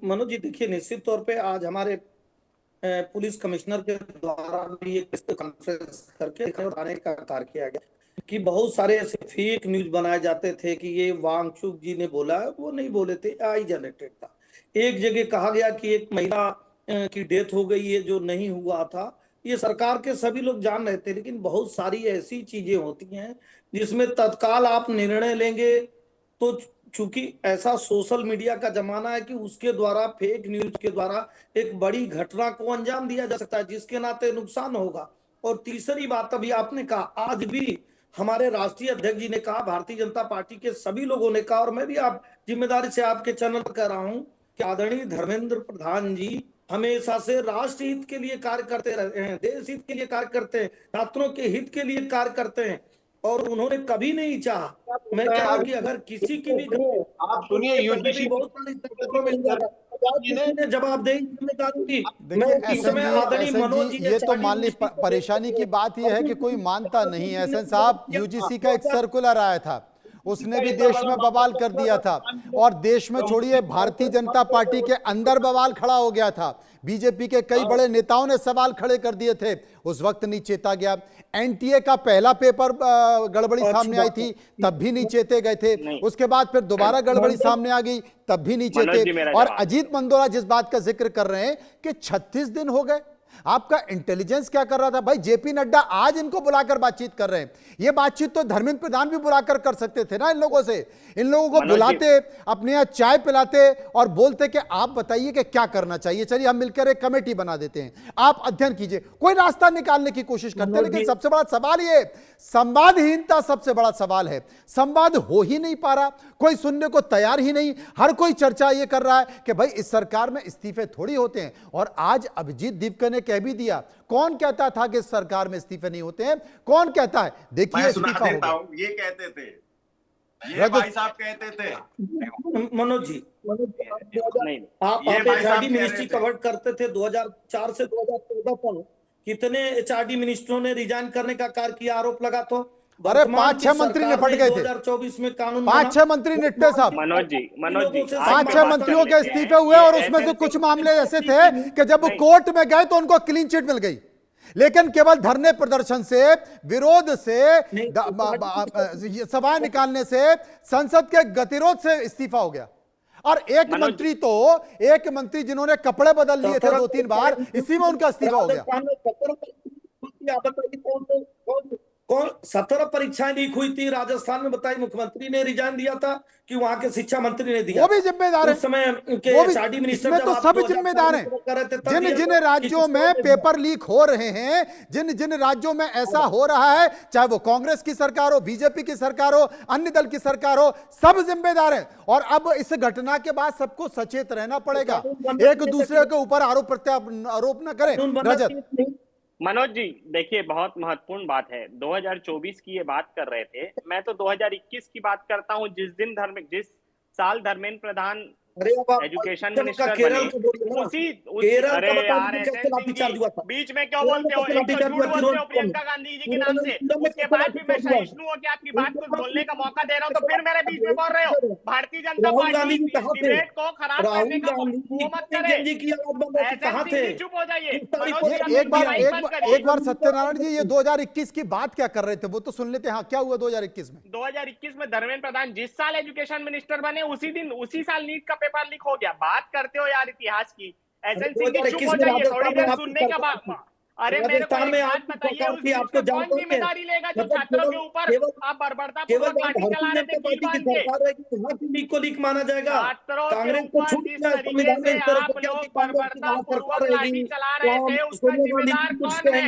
मनोज जी देखिए, निश्चित तौर पे आज हमारे पुलिस कमिश्नर के द्वारा भी एक कॉन्फ्रेंस करके आने का कार्य किया गया कि बहुत सारे ऐसे फेक न्यूज बनाए जाते थे कि ये वांगचुक जी ने बोला, वो नहीं बोले थे, आई जनरेटेड था। एक जगह कहा गया कि एक महिला की डेथ हो गई है जो नहीं हुआ था, ये सरकार के सभी लोग जान रहे थे। लेकिन बहुत सारी ऐसी चीजें होती हैं जिसमें तत्काल आप निर्णय लेंगे, तो चूंकि ऐसा सोशल मीडिया का जमाना है कि उसके द्वारा, फेक न्यूज के द्वारा एक बड़ी घटना को अंजाम दिया जा सकता है, जिसके नाते नुकसान होगा। और तीसरी बात अभी आपने कहा, आज भी हमारे राष्ट्रीय अध्यक्ष जी ने कहा, भारतीय जनता पार्टी के सभी लोगों ने कहा, और मैं भी आप जिम्मेदारी से आपके चैनल पर कह रहा हूं कि आदरणीय धर्मेंद्र प्रधान जी हमेशा से राष्ट्र हित के लिए कार्य करते रहे हैं, देश हित के लिए कार्य करते हैं, छात्रों के हित के लिए कार्य करते हैं, और उन्होंने कभी नहीं चाहा। मैं चाहा कि अगर किसी की भी, आप सुनिए, यूजीसी बहुत सारी जवाबदेही जिम्मेदारी थी। ये तो मान ली परेशानी की बात यह है कि कोई मानता नहीं। एसएन साहब, यूजीसी का एक सर्कुलर आया था, उसने भी देश में बवाल कर दिया था, और देश में छोड़िए भारतीय जनता पार्टी के अंदर बवाल खड़ा हो गया था। बीजेपी के कई बड़े नेताओं ने सवाल खड़े कर दिए थे, उस वक्त नहीं चेता गया। एनटीए का पहला पेपर गड़बड़ी सामने आई थी, तब भी नहीं चेते गए थे। उसके बाद फिर दोबारा गड़बड़ी सामने आ गई, तब भी नहीं चेते। और अजीत मंदोरा जिस बात का जिक्र कर रहे हैं कि 36 दिन हो गए, आपका इंटेलिजेंस क्या कर रहा था? भाई जेपी नड्डा आज इनको बुलाकर बातचीत कर रहे हैं, ये बातचीत तो धर्मेंद्र प्रधान भी बुलाकर कर सकते थे ना इन लोगों से। इन लोगों को बुलाते, अपने यहाँ चाय पिलाते और बोलते कि आप बताइए कि क्या करना चाहिए, चलिए हम मिलकर एक कमेटी बना देते हैं, आप अध्ययन कीजिए, कोई रास्ता निकालने की कोशिश करते हैं। लेकिन सबसे बड़ा सवाल ये संवादहीनता सबसे बड़ा सवाल है। संवाद हो ही नहीं पा रहा, कोई सुनने को तैयार ही नहीं। हर कोई चर्चा ये कर रहा है कि भाई इस सरकार में इस्तीफे थोड़ी होते हैं। और आज अभिजीत दीपकर ने कह भी दिया, कौन कहता था कि इस सरकार में इस्तीफे नहीं होते हैं? कौन कहता है? देखिए इस्तीफा हो गया। ये कहते थे, ये भाई साहब कहते थे। मनोज जी, आप एचआरडी मिनिस्ट्री कवर करते थे 2004 से 2014 तक। कितने एचआरडी मिनिस्टरों ने रिजाइन करने का कार्य किया, आरोप लगा? तो अरे 5-6 मंत्री निपट गए थे 2024 में कानून 5-6 मंत्री निपटे साहब। मनोज जी 5-6 मंत्रियों के इस्तीफे हुए और उसमें से कुछ मामले ऐसे थे कि जब कोर्ट में गए तो उनको क्लीन चिट मिल गई, लेकिन केवल धरने प्रदर्शन से, विरोध से, सभाएं निकालने से, संसद के गतिरोध से इस्तीफा हो गया। और एक मंत्री जिन्होंने कपड़े बदल लिए थे 2-3 बार, इसी में उनका इस्तीफा हो गया। कौन 17 परीक्षाएं लीक हुई थी राजस्थान में, बताइए। मुख्यमंत्री ने रिजाइन दिया था कि वहां के शिक्षा मंत्री ने दिया? वो भी जिम्मेदार है, उस समय इसमें तो सब जिम्मेदार हैं। जिन राज्यों में पेपर लीक हो रहे हैं, जिन राज्यों में ऐसा हो रहा है, चाहे वो कांग्रेस की सरकार हो, बीजेपी की सरकार हो, अन्य दल की सरकार हो, सब जिम्मेदार हैं। और अब इस घटना के बाद सबको सचेत रहना पड़ेगा, एक दूसरे के ऊपर आरोप प्रत्यारोप न करें। रजत, मनोज जी देखिए, बहुत महत्वपूर्ण बात है। 2024 की ये बात कर रहे थे, मैं तो 2021 की बात करता हूँ, जिस साल धर्मेंद्र प्रधान एजुकेशन मिनिस्टर बने, उसी अरे यार बीच में क्यों बोलते हो? एक तो झूठ बोलते हो प्रियंका गांधी जी के नाम से, उसके बाद भी मैं सहिष्णु हो कि आपकी बात को बोलने का मौका दे रहा हूँ, तो फिर मेरे बीच में बोल रहे हो। भारतीय जनता पार्टी डिबेट को खराब करने का वो मत करे, चुप हो जाइए। एक बार सत्यनारायण जी, ये 2021 की बात क्या कर रहे थे वो तो सुन लेते हैं। हाँ, क्या हुआ 2021 में? 2021 में धर्मेंद्र प्रधान जिस साल एजुकेशन मिनिस्टर बने, उसी साल नीट का पेपर लीक हो गया। बात करते हो यार इतिहास की, एसएन सिंह जी चुप हो जाइए, थोड़ी देर सुनने का बात। अरे मेरे को एक बात बताइए, उस चीज को कौन जिम्मेदारी लेगा जो छात्रों के ऊपर आप बर्बरतापूर्वक लाठी चला रहे थे की बांध के? लीक को लीक माना जाएगा? छात्रों के ऊपर जिस तरीके से आप लोग बर्बरतापूर्वक लाठी चला रहे थे, उसका जिम्मेदार कौन है?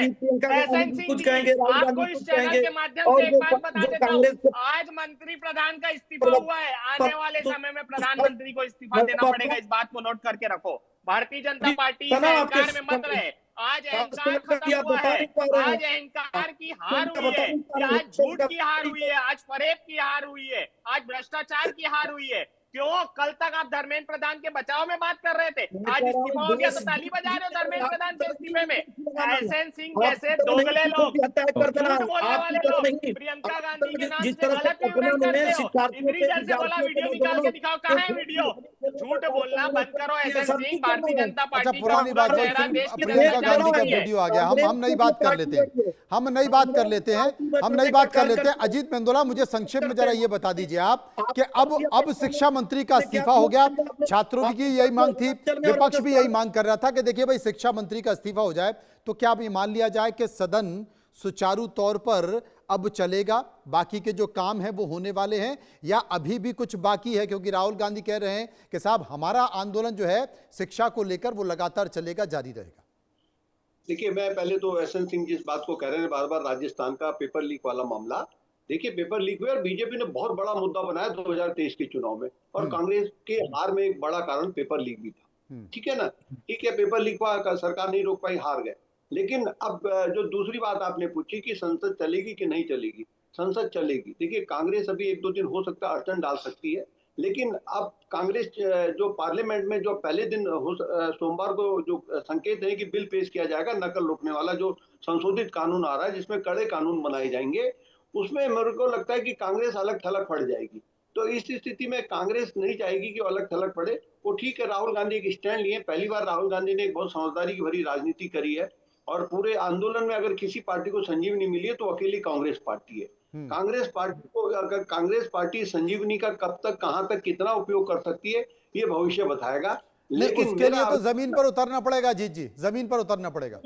एसएन सिंह जी, आपको इस चैनल के माध्यम से एक बात बता देता हूँ, आज मंत्री प्रधान का इस्तीफा हुआ है, आने वाले समय में प्रधानमंत्री को इस्तीफा देना पड़ेगा। इस बात को नोट करके रखो। भारतीय जनता पार्टी अहंकार में मत रहे। आज अहंकार खत्म हुआ है, आज अहंकार की हार हुई है, आज झूठ की हार हुई है, आज फरेब की हार हुई है, आज भ्रष्टाचार की हार हुई है। क्यों? कल तक आप धर्मेंद्र प्रधान के बचाव में बात कर रहे थे, आज इस्तीफा हो गया तो ताली बजा रहे हो धर्मेंद्र प्रधान के इस्तीफे में। एसएन सिंह जैसे दोगले लोग, झूठ बोलने वाले लोग, प्रियंका गांधी के नाम से गलत विवरण करते हो। इंद्री जैसे बोला वीडियो निकाल के दिखाओ, कहाँ है वीडियो? झूठ बोलना बंद करो एसएन सिंह। भारतीय जनता पार्टी पुरानी बात, प्रियंका गांधी का वीडियो आ गया, हम नई बात कर लेते हैं, हम नई बात कर लेते हैं। अजीत मेंदोला, मुझे संक्षेप में जरा ये बता दीजिए आप कि अब शिक्षा मंत्री का इस्तीफा हो गया, छात्रों की यही मांग थी, विपक्ष भी यही मांग कर रहा था कि देखिए भाई शिक्षा मंत्री का इस्तीफा हो जाए तो क्या अब ये मान लिया जाए कि सदन सुचारू तौर पर अब चलेगा, बाकी के जो काम है वो होने वाले हैं, या अभी भी कुछ बाकी है? क्योंकि राहुल गांधी कह रहे हैं कि साहब हमारा आंदोलन जो है शिक्षा को लेकर वो लगातार चलेगा, जारी रहेगा। देखिए, मैं पहले तो एसएन सिंह जिस बात को कह रहे हैं बार बार, राजस्थान का पेपर लीक वाला मामला, देखिए पेपर लीक हुआ और बीजेपी ने बहुत बड़ा मुद्दा बनाया 2023 के चुनाव में, और कांग्रेस के हार में एक बड़ा कारण पेपर लीक भी था। ठीक है ना, ठीक है, पेपर लीक हुआ, सरकार नहीं रोक पाई, हार गए। लेकिन अब जो दूसरी बात आपने पूछी कि संसद चलेगी कि नहीं चलेगी, संसद चलेगी। देखिए, कांग्रेस अभी 1-2 दिन हो सकता है अड़चन डाल सकती है, लेकिन अब कांग्रेस जो पार्लियामेंट में जो पहले दिन सोमवार को जो संकेत है कि बिल पेश किया जाएगा, नकल रोकने वाला जो संशोधित कानून आ रहा है जिसमें कड़े कानून बनाए जाएंगे, उसमें मेरे को लगता है कि कांग्रेस अलग थलग पड़ जाएगी। तो इस स्थिति में कांग्रेस नहीं चाहेगी कि वो अलग थलग पड़े। वो ठीक है, राहुल गांधी एक स्टैंड लिए, पहली बार राहुल गांधी ने एक बहुत समझदारी की भरी राजनीति करी है, और पूरे आंदोलन में अगर किसी पार्टी को संजीवनी मिली है तो अकेली कांग्रेस पार्टी है। कांग्रेस पार्टी को, अगर कांग्रेस पार्टी संजीवनी का कब तक, कहां तक, कितना उपयोग कर सकती है, ये भविष्य बताएगा। लेकिन उसके लिए तो जमीन पर उतरना पड़ेगा। जीत जी, जमीन पर उतरना पड़ेगा।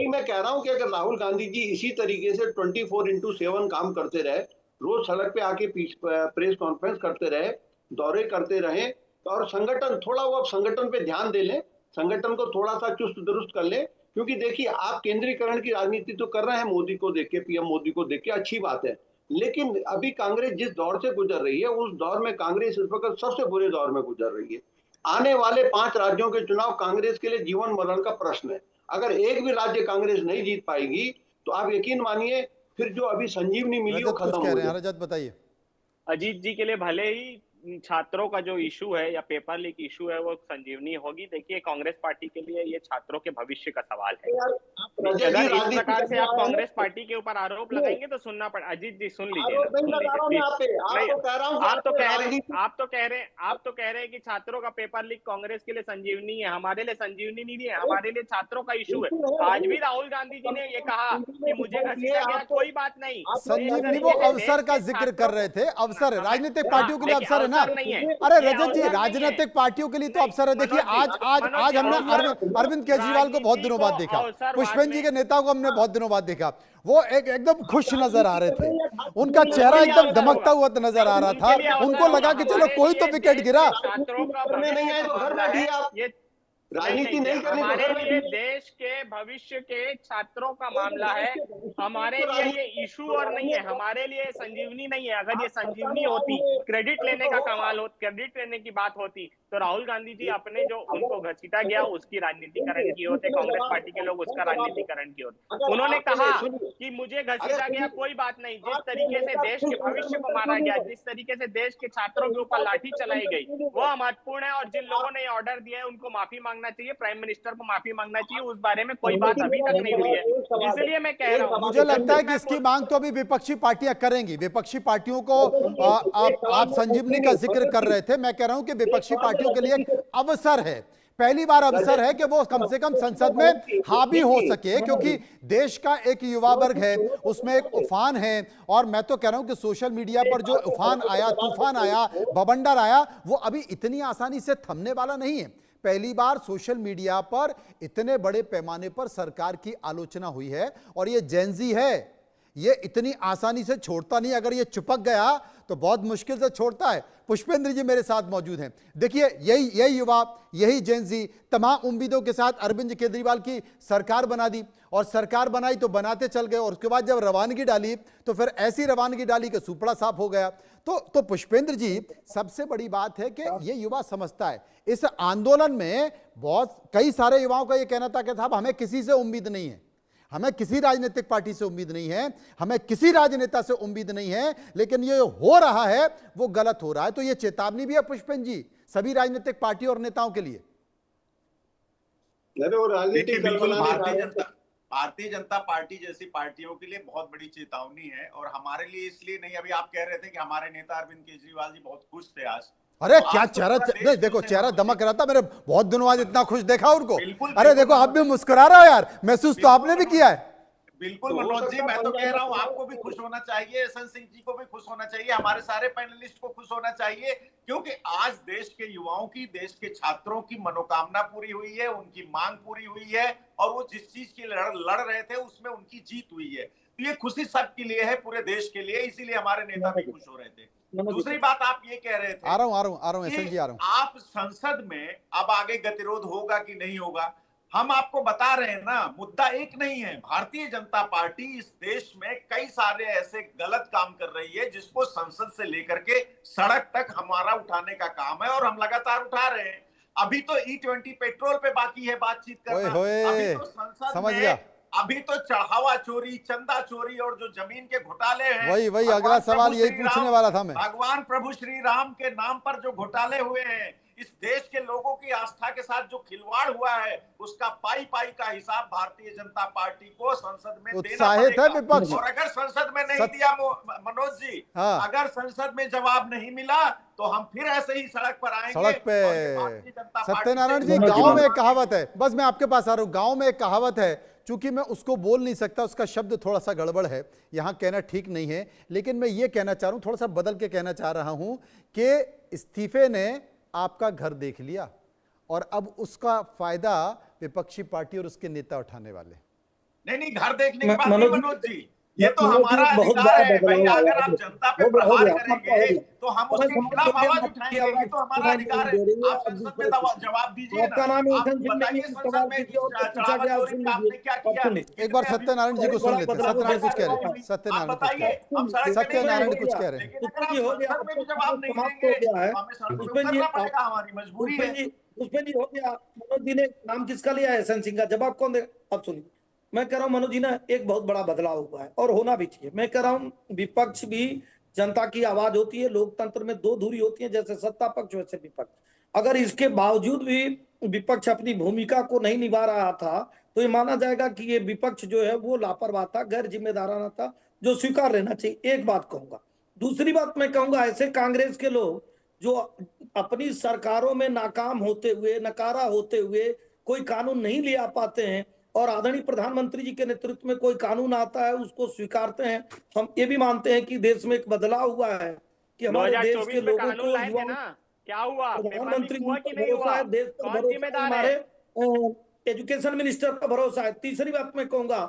वही मैं कह रहा हूं कि अगर राहुल गांधी जी इसी तरीके से 24/7 काम करते रहे, रोज सड़क पे आके प्रेस कॉन्फ्रेंस करते रहे, दौरे करते रहे, और संगठन थोड़ा वो अब संगठन पे ध्यान दे लें, संगठन को थोड़ा सा चुस्त दुरुस्त कर लें, क्योंकि देखिए आप केंद्रीकरण की राजनीति तो कर रहे हैं मोदी को देख के, पीएम मोदी को देख के, अच्छी बात है, लेकिन अभी कांग्रेस जिस दौर से गुजर रही है उस दौर में कांग्रेस इस वक्त सबसे बुरे दौर में गुजर रही है। आने वाले 5 राज्यों के चुनाव कांग्रेस के लिए जीवन मरण का प्रश्न है। अगर एक भी राज्य कांग्रेस नहीं जीत पाएगी तो आप यकीन मानिए फिर जो अभी संजीवनी मिली वो रजत कुछ खत्म कह हो रहे हैं, जाएगी। रजत बताइए। अजीत जी के लिए भले ही छात्रों का जो इशू है या पेपर लीक इशू है वो संजीवनी होगी, देखिए कांग्रेस पार्टी के लिए ये छात्रों के भविष्य का सवाल है। यार, आप रजत जी अगर इस राजनीति प्रकार से करने आप आए हैं, कांग्रेस पार्टी के ऊपर आरोप लगाएंगे तो सुनना पड़ा। अजीत जी सुन लीजिए आरोप नहीं लगा रहा हूं मैं आप पे, आपको कह रहा हूं कि आप तो कह राजनीति रहे हैं कि छात्रों का पेपर लीक कांग्रेस के लिए संजीवनी है, हमारे लिए संजीवनी नहीं है, हमारे लिए छात्रों का इशू है। आज भी राहुल गांधी जी ने ये कहा कि मुझे घसीटा गया, कोई बात नहीं, संजीवनी वो अवसर का जिक्र कर रहे थे, अवसर है, राजनीतिक पार्टियों के लिए अवसर है ना। नहीं है। अरे रजत जी, राजनीतिक पार्टियों के लिए तो अवसर है। देखिए आज हमने अरविंद केजरीवाल को बहुत दिनों बाद देखा, पुष्पेंद्र जी के नेता को हमने बहुत दिनों बाद देखा, वो एकदम खुश नजर आ रहे थे, उनका चेहरा एकदम दमकता हुआ नजर आ रहा था, उनको लगा कि चलो कोई तो विकेट गिरा। छात्रों का नहीं है तो घर बैठिए आप, ये राजनीति नहीं करनी तो हमारे घर लिए बैठिए। देश के भविष्य के छात्रों का मामला है, हमारे लिए ये इशू और नहीं है, हमारे लिए संजीवनी नहीं है। अगर ये संजीवनी होती, क्रेडिट लेने का कमाल हो, क्रेडिट लेने की बात होती तो राहुल गांधी जी अपने जो उनको घसीटा गया उसकी राजनीतिकरण किए होते, कांग्रेस पार्टी के लोग उसका राजनीतिकरण किए होते। उन्होंने कहा कि मुझे घसीटा गया, कोई बात नहीं, जिस तरीके से देश के भविष्य को मारा गया, जिस तरीके से देश के छात्रों के ऊपर लाठी चलाई गई वो महत्वपूर्ण है, और जिन लोगों ने ऑर्डर दिया है उनको माफी मांगना चाहिए, प्राइम मिनिस्टर को माफी मांगना चाहिए, उस बारे में कोई बात अभी तक नहीं हुई है। इसलिए मैं कह रहा हूं, मुझे लगता है कि इसकी मांग तो अभी विपक्षी पार्टियां करेंगी। विपक्षी पार्टियों को आप संजीवनी का जिक्र कर रहे थे, मैं कह रहा हूं कि विपक्षी पार्टियों के लिए एक अवसर है, पहली बार अवसर है कि वो कम से कम संसद में हावी हो सके, क्योंकि देश का एक युवा वर्ग है, उसमें एक उफान है। और मैं तो कह रहा हूं कि सोशल मीडिया पर जो उफान आया, तूफान आया, बवंडर आया, वो अभी इतनी आसानी से थमने वाला नहीं है। पहली बार सोशल मीडिया पर इतने बड़े पैमाने पर सरकार की आलोचना हुई है, और ये जेनजी है, ये इतनी आसानी से छोड़ता नहीं। अगर ये चिपक गया तो बहुत मुश्किल से छोड़ता है। पुष्पेंद्र जी मेरे साथ मौजूद हैं। देखिए यही युवा, यही जेनजी तमाम उम्मीदों के साथ अरविंद केजरीवाल की सरकार बना दी, और सरकार बनाई तो बनाते चल गए, और उसके बाद जब रवानगी डाली तो फिर ऐसी रवानगी डाली कि सुपड़ा साफ हो गया। तो पुष्पेंद्र जी, सबसे बड़ी बात है कि ये युवा समझता है इस आंदोलन में कई सारे युवाओं का ये कहना था कि साहब हमें किसी से उम्मीद नहीं है, हमें किसी राजनीतिक पार्टी से उम्मीद नहीं है, हमें किसी राजनेता से उम्मीद नहीं है, लेकिन ये हो रहा है वो गलत हो रहा है। तो ये चेतावनी भी है पुष्पेंद्र जी सभी राजनीतिक पार्टी और नेताओं के लिए। देखिए बिल्कुल, भारतीय जनता पार्टी जैसी पार्टियों के लिए बहुत बड़ी चेतावनी है, और हमारे लिए इसलिए नहीं। अभी आप कह रहे थे कि हमारे नेता अरविंद केजरीवाल जी बहुत खुश थे आज। अरे क्या चेहरा, नहीं देखो चेहरा दमक रहा था, मेरे बहुत दिनों बाद इतना खुश देखा उनको। अरे देखो आप भी मुस्कुरा रहे हो यार, महसूस तो आपने भी किया है। बिल्कुल मनोज जी, मैं तो कह रहा हूं आपको भी खुश होना चाहिए, यशवंत सिंह जी को भी खुश होना चाहिए, हमारे सारे पैनलिस्ट को खुश होना चाहिए, क्योंकि आज देश के युवाओं की, देश के छात्रों की मनोकामना पूरी हुई है, उनकी मांग पूरी हुई है, और वो जिस चीज की लड़ रहे थे उसमें उनकी जीत हुई है। तो ये खुशी सबके लिए है, पूरे देश के लिए, इसीलिए हमारे नेता भी खुश हो रहे थे। दूसरी बात आप ये कह रहे थे, आ रहा हूं एसएन जी, आ रहा हूं। आप संसद में अब आगे गतिरोध होगा कि नहीं होगा, हम आपको बता रहे हैं ना, मुद्दा एक नहीं है। भारतीय जनता पार्टी इस देश में कई सारे ऐसे गलत काम कर रही है जिसको संसद से लेकर के सड़क तक हमारा उठाने का काम है, और हम लगातार उठा रहे हैं। अभी तो E20 पेट्रोल पे बाकी है बातचीत करना, अभी तो संसद समझ में गया। अभी तो चढ़ावा चोरी, चंदा चोरी और जो जमीन के घोटाले हैं, वही अगला सवाल यही पूछने वाला था मैं। भगवान प्रभु श्री राम के नाम पर जो घोटाले हुए हैं, इस देश के लोगों की आस्था के साथ जो खिलवाड़ हुआ है, उसका पाई का हिसाब भारतीय जनता पार्टी को संसद में देना पड़ेगा। विपक्ष, और अगर संसद में नहीं दिया मनोज जी, अगर संसद में जवाब नहीं मिला तो हम फिर ऐसे ही सड़क पर आएंगे, सड़क पे। सत्यनारायण जी, गांव में एक कहावत है, बस मैं आपके पास आ रहा हूं, गांव में एक कहावत है, चूंकि मैं उसको बोल नहीं सकता, उसका शब्द थोड़ा सा गड़बड़ है, यहां कहना ठीक नहीं है, लेकिन मैं ये कहना चाह रहा हूं, थोड़ा सा बदल के कहना चाह रहा हूं कि इस्तीफे ने आपका घर देख लिया, और अब उसका फायदा विपक्षी पार्टी और उसके नेता उठाने वाले। नहीं नहीं, घर देखने की बात नहीं मनोज मनोज जी, ये तो मनोज जी, हमारा बहुत अधिकार बड़ा है भाई। बदलाव अगर आया आप है। जनता पे हो प्रहार गया, करेंगे तो हम मैं उसके समझ खिलाफ गया, आवाज आपकी उठाएंगे, ये आवाज तो हमारा सुनाई अधिकार नहीं है। दे रही है, आप आप संसद में दूसरे से। जवाब दीजिए ना। आपका नाम है आप हुसैन सिंह, मैंने बताइए एक संसद सवाल में किया और तो पूछा चढ़ावा गया, आप चोरी सुन पे आपने लीजिए। क्या अब किया, सुनिए, एक बार कितने सत्यनारायण जी को बहुत सुन बड़ा लेते हैं। बदलाव सत्यनारायण देश कुछ कह में रहे आया हैं, है। सत्यनारायण आप कुछ कह बताइए, रहे हम सड़क पे नहीं जितने में सत्यनारायण हो कुछ रहेंगे, गया, कह रहे हैं। लेकिन अगर पुष्पन आप जी हो गया, संसद में भी आपका जवाब समय नहीं समाप्त हो देंगे गया है। तो हमें सड़क पे पुष्पन जी उतरना आप, पड़ेगा, हमारी मजबूरी है। पुष्पन जी हो गया। मनोज जी ने नाम किसका लिया है? हुसैन सिंह का। जवाब कौन देगा? अब सुनिए, मैं कह रहा हूं मनोज जी ना, एक बहुत बड़ा बदलाव हुआ है और होना भी चाहिए। मैं कह रहा हूं विपक्ष भी जनता की आवाज होती है। लोकतंत्र में दो धुरी होती है, जैसे सत्ता पक्ष वैसे विपक्ष। अगर इसके बावजूद भी विपक्ष अपनी भूमिका को नहीं निभा रहा था, तो ये माना जाएगा कि ये विपक्ष जो है वो लापरवाह था, गैर जिम्मेदाराना था, जो स्वीकार लेना चाहिए। एक बात कहूंगा। दूसरी बात मैं कहूंगा, ऐसे कांग्रेस के लोग जो अपनी सरकारों में नाकाम होते हुए, नकारा होते हुए कोई कानून नहीं ले आ पाते हैं, और आदरणीय प्रधानमंत्री जी के नेतृत्व में कोई कानून आता है उसको स्वीकारते हैं। हम ये भी मानते हैं कि देश में एक बदलाव हुआ है, कि हमारे देश के 2024 में लोगों कानून को, लाए थे युवाओं, ना, क्या हुआ? पेपर लीक प्रधानमंत्री जी हुआ कि पर नहीं भरोसा हुआ? है, देश पर कौन भरोसा है, जिम्मेदार है? हमारे एजुकेशन मिनिस्टर पर भरोसा है। तीसरी बात मैं कहूंगा,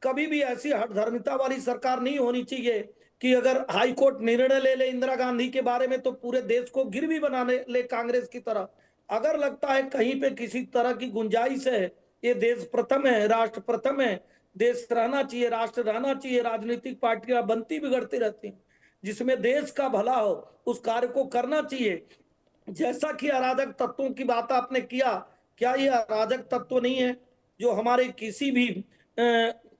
कभी भी ऐसी हठधर्मिता वाली सरकार नहीं होनी चाहिए कि अगर हाई कोर्ट निर्णय ले ले इंदिरा गांधी के बारे में तो पूरे देश को गिरवी बनाने ले कांग्रेस की तरह। अगर लगता है कहीं पे किसी तरह की गुंजाइश है, ये देश प्रथम है, राष्ट्र प्रथम है, देश रहना चाहिए, राष्ट्र रहना चाहिए, राजनीतिक पार्टियां बनती बिगड़ती रहती हैं, जिसमें देश का भला हो उस कार्य को करना चाहिए। जैसा कि अराजक तत्वों की बात आपने किया, क्या ये अराजक तत्व नहीं है जो हमारे किसी भी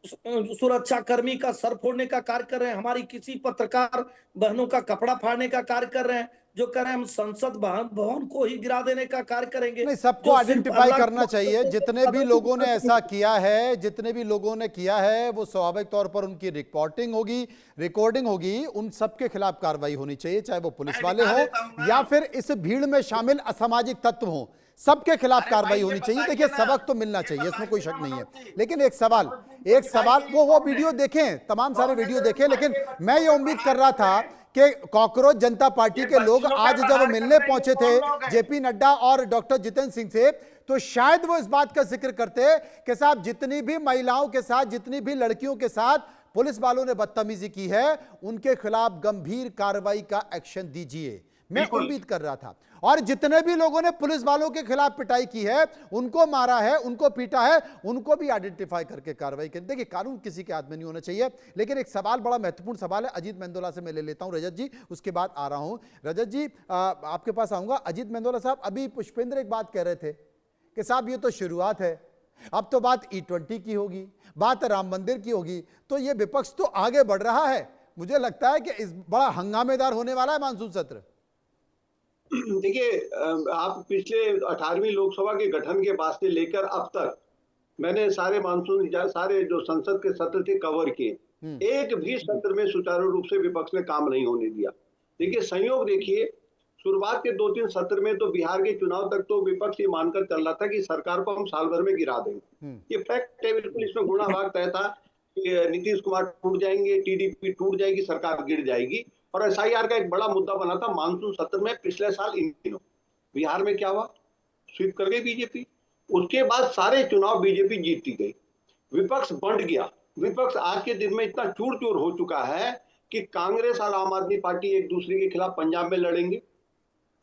सुरक्षा कर्मी का सर फोड़ने का कार्य कर रहे हैं, हमारी किसी पत्रकार बहनों का कपड़ा फाड़ने का कार्य कर रहे हैं, जो कर रहे हैं हम संसद भवन को ही गिरा देने का कार्य करेंगे, नहीं, सबको जो सिर्फ आइडेंटिफाई अल्लाह करना चाहिए। जितने भी लोगों ने ऐसा किया है, जितने भी लोगों ने किया है, वो स्वाभाविक तौर पर उनकी रिपोर्टिंग होगी, रिकॉर्डिंग होगी, उन सबके खिलाफ कार्रवाई होनी चाहिए, चाहे वो पुलिस वाले हो या फिर इस भीड़ में शामिल असामाजिक तत्व हो, सबके खिलाफ कार्रवाई होनी चाहिए। देखिए, सबक तो मिलना चाहिए, इसमें कोई शक नहीं है। लेकिन एक सवाल वो वीडियो देखें, तमाम सारे वीडियो देखें, लेकिन मैं ये उम्मीद कर रहा था कि कॉकरोच जनता पार्टी के लोग आज जब मिलने पहुंचे थे जेपी नड्डा और डॉक्टर जितेंद्र सिंह से, तो शायद वो इस बात का जिक्र करते कि साहब, जितनी भी महिलाओं के साथ, जितनी भी लड़कियों के साथ पुलिस वालों ने बदतमीजी की है, उनके खिलाफ गंभीर कार्रवाई का एक्शन दीजिए। मैं उम्मीद कर रहा था। और जितने भी लोगों ने पुलिस वालों के खिलाफ पिटाई की है, उनको मारा है, उनको पीटा है, उनको भी आइडेंटिफाई करके कार्रवाई करें। देखिए, कानून किसी के हाथ में नहीं होना चाहिए। लेकिन एक सवाल, बड़ा महत्वपूर्ण सवाल है, अजीत मेंदोला से मैं ले लेता हूं, रजत जी, उसके बाद आ रहा हूं। रजत जी, आपके पास आऊंगा। अजीत मेंदोला साहब, अभी पुष्पेंद्र एक बात कह रहे थे कि साहब, ये तो शुरुआत है, अब तो बात E20 की होगी, बात राम मंदिर की होगी, तो ये विपक्ष तो आगे बढ़ रहा है। मुझे लगता है कि इस बड़ा हंगामेदार होने वाला है मानसून सत्र। देखिए, आप पिछले 18वीं लोकसभा के गठन के बाद से लेकर अब तक मैंने सारे मानसून, सारे जो संसद के सत्र थे कवर किए, एक भी सत्र में सुचारू रूप से विपक्ष ने काम नहीं होने दिया। देखिए, संयोग देखिए, शुरुआत के 2-3 सत्र में तो बिहार के चुनाव तक तो विपक्ष ये मानकर चल रहा था कि सरकार को हम साल भर में गिरा देंगे। ये फैक्ट है, बिल्कुल इसमें गुणा भाग तय था कि नीतीश कुमार टूट जाएंगे, टीडीपी टूट जाएगी, सरकार गिर जाएगी। और एसआईआर का एक बड़ा मुद्दा बना था मानसून सत्र में पिछले साल इन दिनों। बिहार में क्या हुआ? स्वीप कर गई बीजेपी। उसके बाद सारे चुनाव बीजेपी जीतती गई, विपक्ष बंट गया। विपक्ष आज के दिन में इतना चूर चूर हो चुका है कि कांग्रेस और आम आदमी पार्टी एक दूसरे के खिलाफ पंजाब में लड़ेंगे,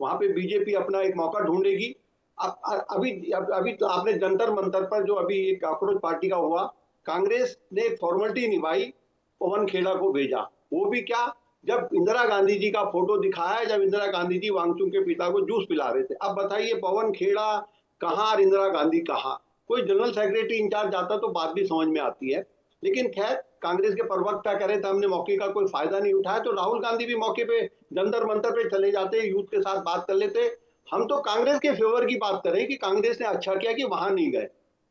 वहां पे बीजेपी अपना एक मौका ढूंढेगी। अभी तो आपने जंतर मंतर पर जो अभी एक कॉकरोच पार्टी का हुआ, कांग्रेस ने फॉर्मेलिटी निभाई, पवन खेड़ा को भेजा। वो भी क्या, जब इंदिरा गांधी जी का फोटो दिखाया, जब इंदिरा गांधी जी वांगचुक के पिता को जूस पिला रहे थे। अब बताइए, पवन खेड़ा कहाँ और इंदिरा गांधी कहाँ? कोई जनरल सेक्रेटरी इंचार्ज जाता तो बात भी समझ में आती है। लेकिन खैर, कांग्रेस के प्रवक्ता कह रहे थे हमने मौके का कोई फायदा नहीं उठाया, तो राहुल गांधी भी मौके पे जंतर मंतर पे चले जाते, यूथ के साथ बात कर लेते। हम तो कांग्रेस के फेवर की बात करें कि कांग्रेस ने अच्छा किया कि वहां नहीं गए।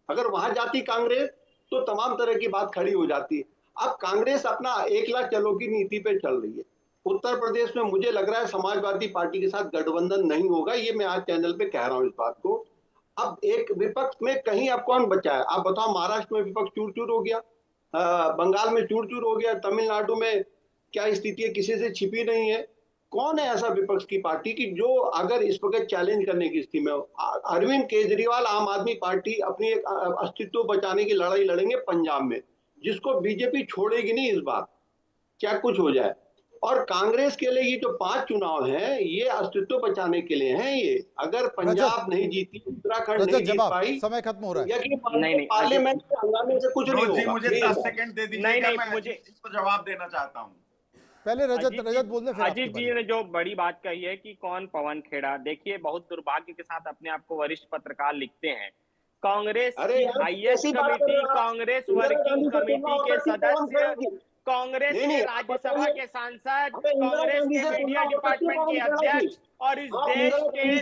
अगर वहां जाती कांग्रेस तो तमाम तरह की बात खड़ी हो जाती। अब कांग्रेस अपना 1 लाख चलो की नीति पे चल रही है। उत्तर प्रदेश में मुझे लग रहा है समाजवादी पार्टी के साथ गठबंधन नहीं होगा, ये मैं आज चैनल पे कह रहा हूँ इस बात को। अब एक विपक्ष में कहीं अब कौन बचा है? आप बताओ, महाराष्ट्र में विपक्ष चूर चूर हो गया, बंगाल में चूर चूर हो गया, तमिलनाडु में क्या स्थिति है किसी से छिपी नहीं है, कौन है ऐसा विपक्ष की पार्टी की जो अगर इस वक्त चैलेंज करने की स्थिति में हो? अरविंद केजरीवाल आम आदमी पार्टी अपनी एक अस्तित्व बचाने की लड़ाई लड़ेंगे पंजाब में, जिसको बीजेपी छोड़ेगी नहीं इस बार, क्या कुछ हो जाए। और कांग्रेस के लिए ये जो 5 चुनाव हैं, ये अस्तित्व बचाने के लिए हैं। ये अगर पंजाब नहीं जीती, उत्तराखंड नहीं जीत जवाब, पाई, समय खत्म हो रहा है। नहीं, पार्लियामेंट के हंगामे से कुछ नहीं मनोज जी होगा। मुझे 10 सेकंड दे दीजिएगा, मैं मुझे इसको जवाब देना चाहता हूँ। पहले रजत बोल दे, फिर आपकी अजीत जी ने जो बड़ी बात कही है कि कौन पवन खेड़ा, देखिए बहुत दुर्भाग्य के साथ अपने आप को वरिष्ठ पत्रकार लिखते हैं। कांग्रेस अरे की यार, हाईएस्ट कैसी बात कर रहे कमेटी, हो आप? कांग्रेस इंदिरा वर्किंग गांधी से तुलना कमेटी के होकर के पवन खेड़ा सदस्य, की? कांग्रेस नहीं, के नहीं, राज्यसभा बताइए। के सांसद, अबे इंदिरा कांग्रेस गांधी के से मीडिया तुलना होकर के डिपार्टमेंट पवन के खेड़ा की? अध्यक्ष और इस आप देश इंदिरा के गांधी